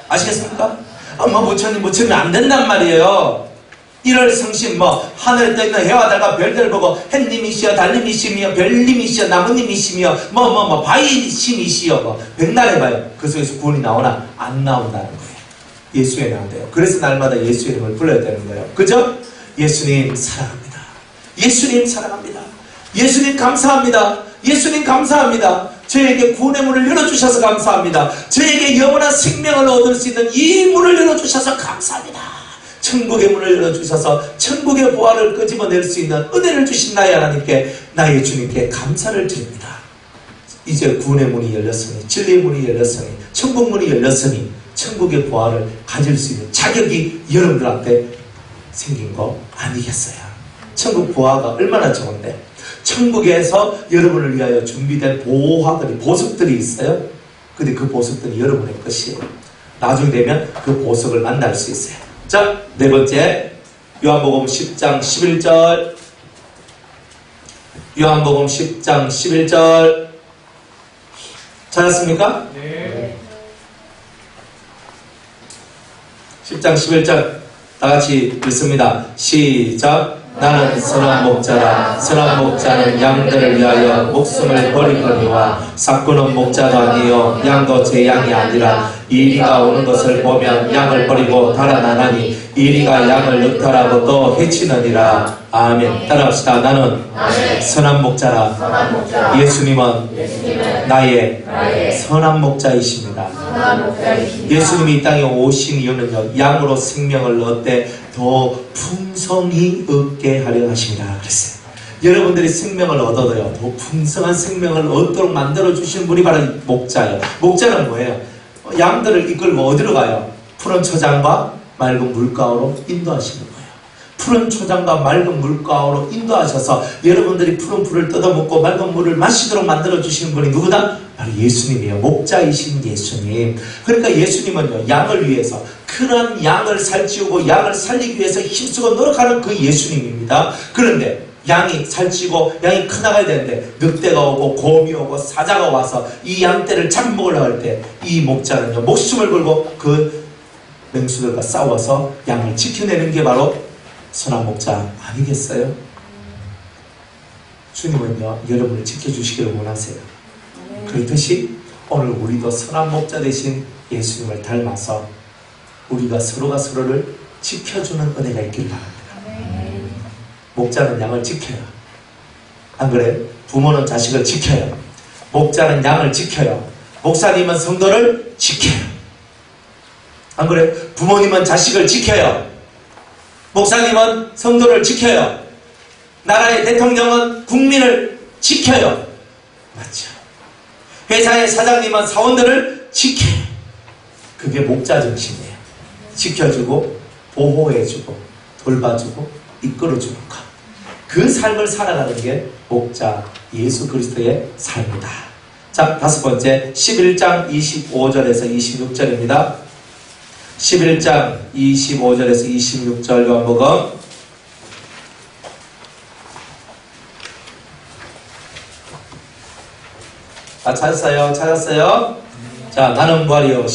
아시겠습니까? 부처님 안 된단 말이에요. 1월 성신 하늘에 떠있는 해와 달과 별들 보고 햇님이시여 달님이시며 별님이시여 나무님이시며 바위신이시여 백날 해봐요. 그 속에서 구원이 나오나? 안 나온다는 거예요. 예수 이름이 안 돼요. 그래서 날마다 예수 이름을 불러야 되는 거예요. 그죠? 예수님 사랑합니다. 예수님 사랑합니다. 예수님 감사합니다. 예수님 감사합니다. 저에게 구원의 문을 열어주셔서 감사합니다. 저에게 영원한 생명을 얻을 수 있는 이 문을 열어주셔서 감사합니다. 천국의 문을 열어주셔서 천국의 보화를 끄집어낼 수 있는 은혜를 주신 나의 하나님께, 나의 주님께 감사를 드립니다. 이제 구원의 문이 열렸으니, 진리의 문이 열렸으니, 천국 문이 열렸으니 천국의 보화를 가질 수 있는 자격이 여러분들한테 생긴 거 아니겠어요? 천국 보화가 얼마나 좋은데, 천국에서 여러분을 위하여 준비된 보석들이 있어요. 근데 그 보석들이 여러분의 것이에요. 나중에 되면 그 보석을 만날 수 있어요. 자, 네 번째, 요한복음 10장 11절. 요한복음 10장 11절. 찾았습니까? 네. 10장 11절 다 같이 읽습니다. 시작. 나는 선한 목자라. 선한 목자는 양들을 위하여 목숨을 버리거니와 사꾸는 목자도 아니요 양도 제 양이 아니라 이리가 오는 것을 보면 양을 버리고 달아나나니 이리가 양을 늑탈하고 또 해치느니라. 아멘. 따라합시다. 나는 선한 목자라. 예수님은 나의 선한 목자이십니다. 예수님이 이 땅에 오신 이유는요, 양으로 생명을 얻되 더 풍성히 얻게 하려 하십니다. 그랬어요. 여러분들이 생명을 얻어도요, 더 풍성한 생명을 얻도록 만들어 주시는 분이 바로 목자예요. 목자는 뭐예요? 양들을 이끌고 어디로 가요? 푸른 초장과 맑은 물가로 인도하시는 거예요. 푸른 초장과 맑은 물가로 인도하셔서 여러분들이 푸른 풀을 뜯어먹고 맑은 물을 마시도록 만들어주시는 분이 누구다? 바로 예수님이에요. 목자이신 예수님. 그러니까 예수님은요, 양을 위해서, 그런 양을 살찌우고 양을 살리기 위해서 힘쓰고 노력하는 그 예수님입니다. 그런데 양이 살찌고 양이 커나가야 되는데 늑대가 오고 곰이 오고 사자가 와서 이 양떼를 잡아먹으려고 할 때 이 목자는요, 목숨을 걸고 그 맹수들과 싸워서 양을 지켜내는 게 바로 선한 목자 아니겠어요? 주님은요, 여러분을 지켜주시기를 원하세요. 그렇듯이 오늘 우리도 선한 목자 되신 예수님을 닮아서 우리가 서로가 서로를 지켜주는 은혜가 있기를 바랍니다. 목자는 양을 지켜요. 안 그래? 부모는 자식을 지켜요. 목자는 양을 지켜요. 목사님은 성도를 지켜요. 안 그래? 부모님은 자식을 지켜요. 목사님은 성도를 지켜요. 나라의 대통령은 국민을 지켜요. 맞죠? 회사의 사장님은 사원들을 지켜요. 그게 목자 정신이에요. 지켜주고 보호해주고 돌봐주고 이끌어주는 것. 그 삶을 살아가는 게 목자 예수 그리스도의 삶이다. 자, 다섯 번째 11장 25절에서 26절입니다. 11장 25절에서 26절 요한복음. 찾았어요? 찾았어요? 자, 나는 부활이요.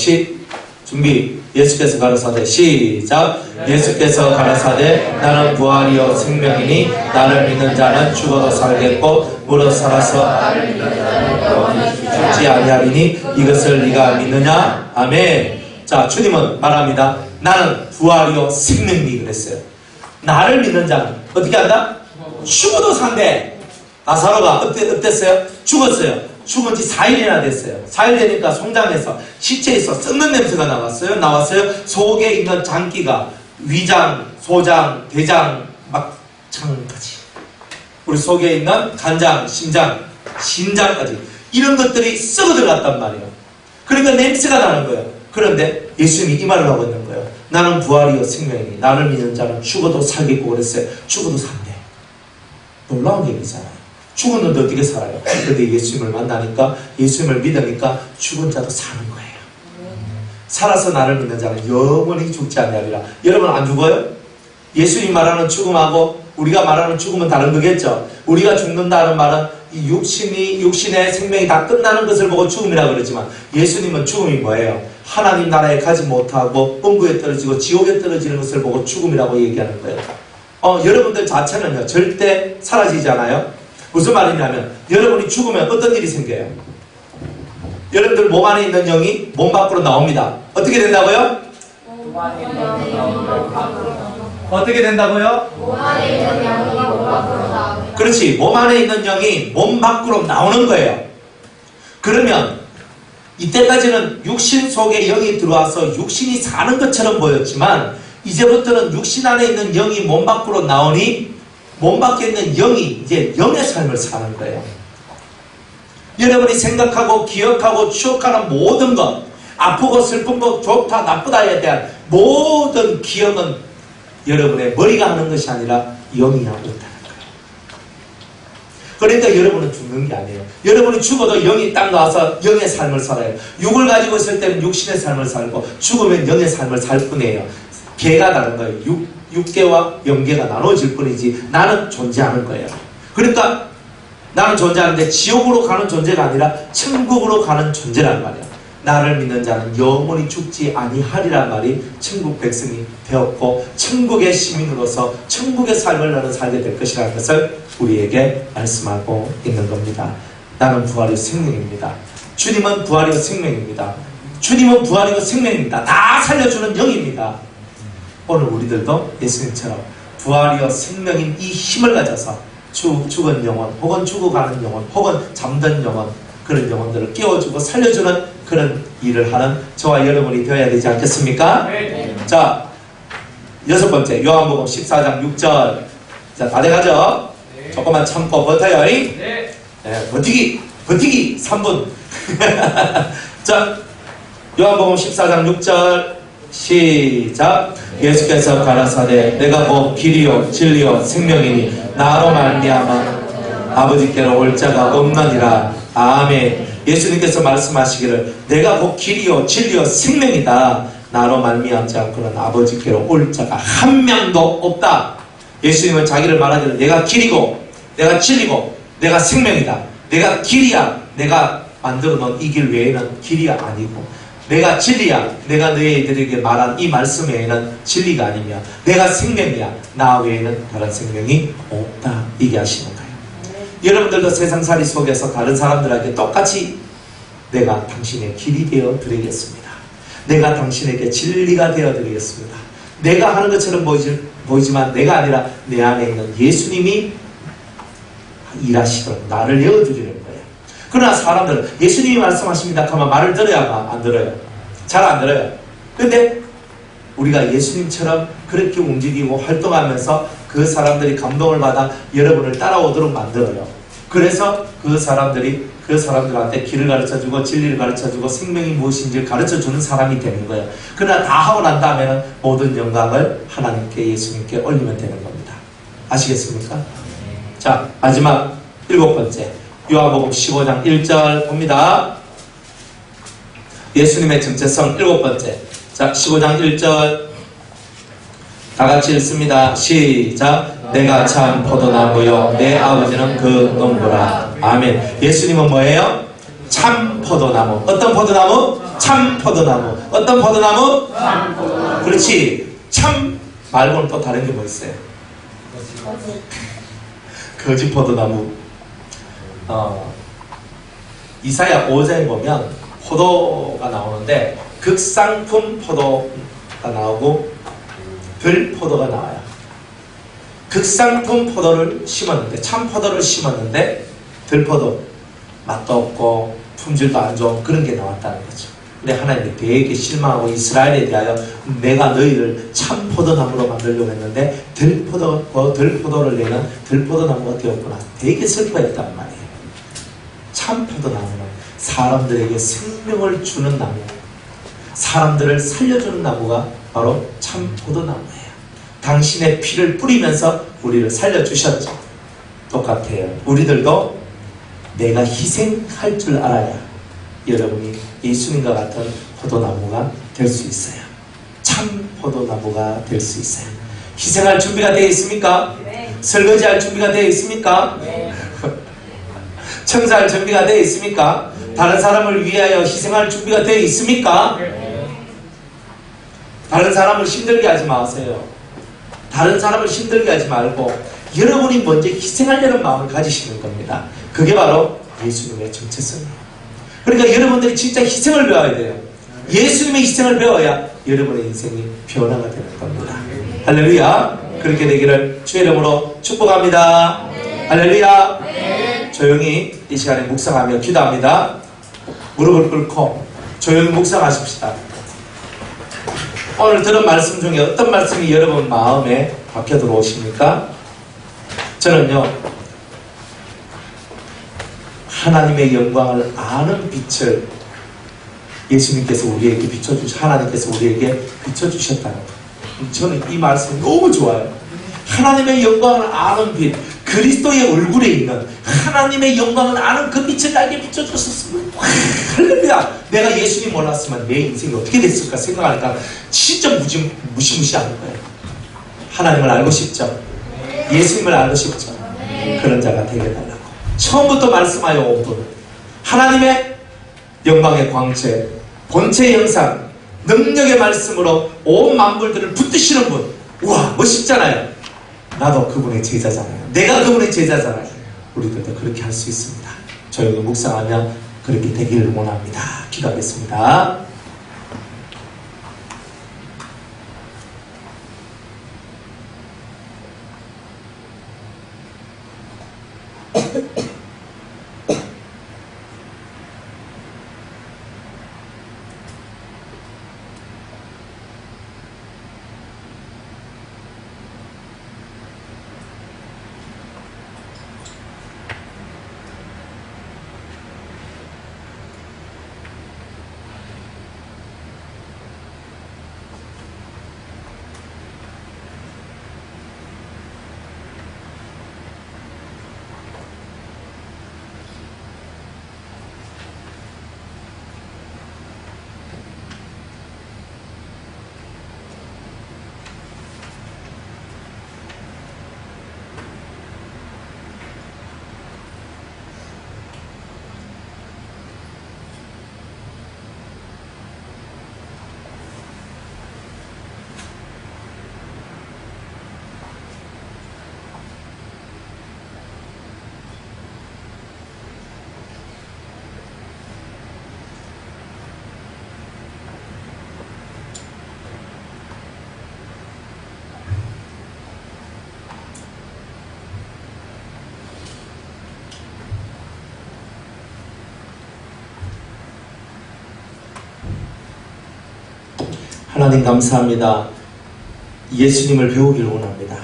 준비. 예수께서 가라사대 시작. 예수께서 가라사대 나는 부활이요 생명이니 나를 믿는 자는 죽어도 살겠고 무릇 살아서 나를 믿는 자는 영원히 죽지 아니하리니 이것을 네가 믿느냐? 아멘. 자, 주님은 말합니다. 나는 부활이요 생명이니 그랬어요. 나를 믿는 자는 어떻게 한다? 죽어도 산대. 나사로가 어땠어요? 죽었어요. 죽은 지 4일이나 됐어요. 4일 되니까 송장에서 시체에서 썩는 냄새가 나왔어요. 속에 있는 장기가 위장, 소장, 대장, 막창까지 우리 속에 있는 간장, 심장, 신장까지 이런 것들이 썩어 들어갔단 말이에요. 그러니까 냄새가 나는 거예요. 그런데 예수님이 이 말을 하고 있는 거예요. 나는 부활이요 생명이니 나를 믿는 자는 죽어도 살겠고 그랬어요. 죽어도 산대. 놀라운 얘기잖아요. 죽었는데 어떻게 살아요? 그런데 예수님을 만나니까 예수님을 믿으니까 죽은 자도 사는 거예요. 살아서 나를 믿는 자는 영원히 죽지 않으리라. 여러분 안 죽어요? 예수님 말하는 죽음하고 우리가 말하는 죽음은 다른 거겠죠. 우리가 죽는다는 말은 이 육신의 생명이 다 끝나는 것을 보고 죽음이라고 그러지만 예수님은 죽음이 뭐예요? 하나님 나라에 가지 못하고 음부에 떨어지고 지옥에 떨어지는 것을 보고 죽음이라고 얘기하는 거예요. 여러분들 자체는요 절대 사라지지 않아요. 무슨 말이냐면 여러분이 죽으면 어떤 일이 생겨요? 여러분들 몸 안에 있는 영이 몸 밖으로 나옵니다. 어떻게 된다고요? 몸 안에 있는 영이 몸 밖으로 어떻게 된다고요? 몸 안에 있는 영이 몸 밖으로 나옵니다. 그렇지. 몸 안에 있는 영이 몸 밖으로 나오는 거예요. 그러면 이때까지는 육신 속에 영이 들어와서 육신이 사는 것처럼 보였지만 이제부터는 육신 안에 있는 영이 몸 밖으로 나오니 몸 밖에 있는 영이 이제 영의 삶을 사는 거예요. 여러분이 생각하고 기억하고 추억하는 모든 것, 아프고 슬픈 것, 좋다 나쁘다에 대한 모든 기억은 여러분의 머리가 하는 것이 아니라 영이 하고 있다는 거예요. 그러니까 여러분은 죽는 게 아니에요. 여러분이 죽어도 영이 딱 나와서 영의 삶을 살아요. 육을 가지고 있을 때는 육신의 삶을 살고 죽으면 영의 삶을 살 뿐이에요. 개가 다른 거예요. 육계와 영계가 나눠질 뿐이지 나는 존재하는 거예요. 그러니까 나는 존재하는데 지옥으로 가는 존재가 아니라 천국으로 가는 존재란 말이야. 나를 믿는 자는 영원히 죽지 아니하리란 말이 천국 백성이 되었고 천국의 시민으로서 천국의 삶을 나는 살게 될 것이라는 것을 우리에게 말씀하고 있는 겁니다. 나는 부활이요 생명입니다. 주님은 부활이요 생명입니다. 주님은 부활이요 생명입니다. 다 살려주는 영입니다. 오늘 우리들도 예수님처럼 부활이요 생명인 이 힘을 가져서 죽은 영혼 혹은 죽어가는 영혼 혹은 잠든 영혼 그런 영혼들을 깨워주고 살려주는 그런 일을 하는 저와 여러분이 되어야 되지 않겠습니까? 네. 자, 여섯 번째 요한복음 14장 6절. 자, 다 돼가죠? 네. 조금만 참고 버텨요. 네. 네, 버티기 3분. 자, 요한복음 14장 6절 시작. 예수께서 가라사대 내가 곧 길이요 진리요 생명이니 나로 말미암아 아버지께로 올 자가 없느니라. 아멘. 예수님께서 말씀하시기를 내가 곧 길이요 진리요 생명이다. 나로 말미암지 않고는 아버지께로 올 자가 한 명도 없다. 예수님은 자기를 말하기를 내가 길이고 내가 진리고 내가 생명이다. 내가 길이야. 내가 만들어 놓은 이 길 외에는 길이 아니고 내가 진리야. 내가 너희들에게 말한 이 말씀 외에는 진리가 아니며 내가 생명이야. 나 외에는 다른 생명이 없다. 얘기하시는 거예요. 여러분들도 세상살이 속에서 다른 사람들에게 똑같이 내가 당신의 길이 되어 드리겠습니다. 내가 당신에게 진리가 되어 드리겠습니다. 내가 하는 것처럼 보이지만 내가 아니라 내 안에 있는 예수님이 일하시도록 나를 내어드리는 거예요. 그러나 사람들은 예수님이 말씀하십니다 하면 말을 들어야 안 들어요. 잘 안 들어요. 근데 우리가 예수님처럼 그렇게 움직이고 활동하면서 그 사람들이 감동을 받아 여러분을 따라오도록 만들어요. 그래서 그 사람들한테 길을 가르쳐주고 진리를 가르쳐주고 생명이 무엇인지 가르쳐주는 사람이 되는 거예요. 그러나 다 하고 난 다음에는 모든 영광을 하나님께 예수님께 올리면 되는 겁니다. 아시겠습니까? 자, 마지막 7번째 요한복음 15장 1절 봅니다. 예수님의 정체성 7번째. 자, 15장 1절 다 같이 읽습니다. 시작. 내가 참 포도나무요 내 아버지는 그 농부라. 아멘. 예수님은 뭐예요? 참 포도나무. 어떤 포도나무? 참 포도나무. 어떤 포도나무? 참 포도나무. 그렇지. 참 말고는 또 다른 게 뭐 있어요? 거짓 포도나무. 이사야 5장에 보면 포도가 나오는데 극상품 포도가 나오고 들포도가 나와요. 극상품 포도를 심었는데 참 포도를 심었는데 들포도 맛도 없고 품질도 안 좋은 그런 게 나왔다는 거죠. 근데 하나님이 되게 실망하고 이스라엘에 대하여 내가 너희를 참 포도나무로 만들려고 했는데 들포도를 내는 들포도나무가 되었구나. 되게 슬퍼했단 말이에요. 참 포도나무는 사람들에게 생명을 주는 나무, 사람들을 살려주는 나무가 바로 참 포도나무예요. 당신의 피를 뿌리면서 우리를 살려주셨죠. 똑같아요. 우리들도 내가 희생할 줄 알아야 여러분이 예수님과 같은 포도나무가 될 수 있어요. 참 포도나무가 될 수 있어요. 희생할 준비가 되어 있습니까? 네. 설거지할 준비가 되어 있습니까? 네. 청소할 준비가 되어 있습니까? 다른 사람을 위하여 희생할 준비가 되어 있습니까? 다른 사람을 힘들게 하지 마세요. 다른 사람을 힘들게 하지 말고 여러분이 먼저 희생하려는 마음을 가지시는 겁니다. 그게 바로 예수님의 정체성이에요. 그러니까 여러분들이 진짜 희생을 배워야 돼요. 예수님의 희생을 배워야 여러분의 인생이 변화가 되는 겁니다. 할렐루야. 그렇게 되기를 주의 이름으로 축복합니다. 할렐루야. 조용히 이 시간에 묵상하며 기도합니다. 무릎을 꿇고 조용히 묵상하십시다. 오늘 들은 말씀 중에 어떤 말씀이 여러분 마음에 박혀 들어오십니까? 저는요, 하나님의 영광을 아는 빛을 예수님께서 우리에게 하나님께서 우리에게 비춰주셨다는 거예요. 저는 이 말씀이 너무 좋아요. 하나님의 영광을 아는 빛, 그리스도의 얼굴에 있는 하나님의 영광을 아는 그 빛을 나에게 비춰주셨습니다. 할렐루야. 내가 예수님 몰랐으면 내 인생이 어떻게 됐을까 생각하니까 진짜 무시무시한 거예요. 하나님을 알고 싶죠? 예수님을 알고 싶죠? 그런 자가 되게 달라고. 처음부터 말씀하여 온 분, 하나님의 영광의 광채, 본체의 형상, 능력의 말씀으로 온 만물들을 붙드시는 분. 우와, 멋있잖아요. 나도 그분의 제자잖아요. 내가 그분의 제자잖아요. 우리들도 그렇게 할 수 있습니다. 조용히 묵상하며 그렇게 되기를 원합니다. 기도하겠습니다. 하나님 감사합니다. 예수님을 배우기를 원합니다.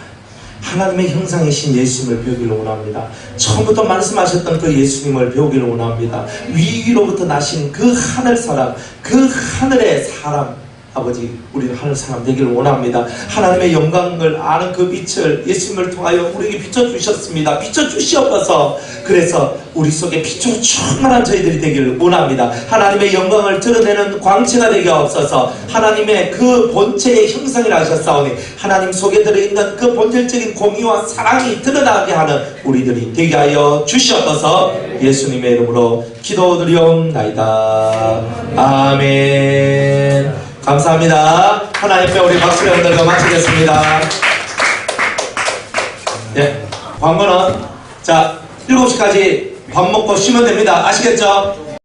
하나님의 형상이신 예수님을 배우기를 원합니다. 처음부터 말씀하셨던 그 예수님을 배우기를 원합니다. 위로부터 나신 그 하늘 사람, 그 하늘의 사람, 아버지, 우리는 하늘 사람 되기를 원합니다. 하나님의 영광을 아는 그 빛을 예수님을 통하여 우리에게 비춰주셨습니다. 비춰주시옵소서. 그래서 우리 속에 빛으로 충만한 저희들이 되기를 원합니다. 하나님의 영광을 드러내는 광채가 되게 없어서 하나님의 그 본체의 형상이라 하셨사오니 하나님 속에 들어있는 그 본질적인 공의와 사랑이 드러나게 하는 우리들이 되게 하여 주시옵소서. 예수님의 이름으로 기도드리옵나이다. 아멘. 감사합니다. 하나님께 우리 박수를 흔들고 마치겠습니다. 예, 광고는 자 7시까지 밥 먹고 쉬면 됩니다. 아시겠죠?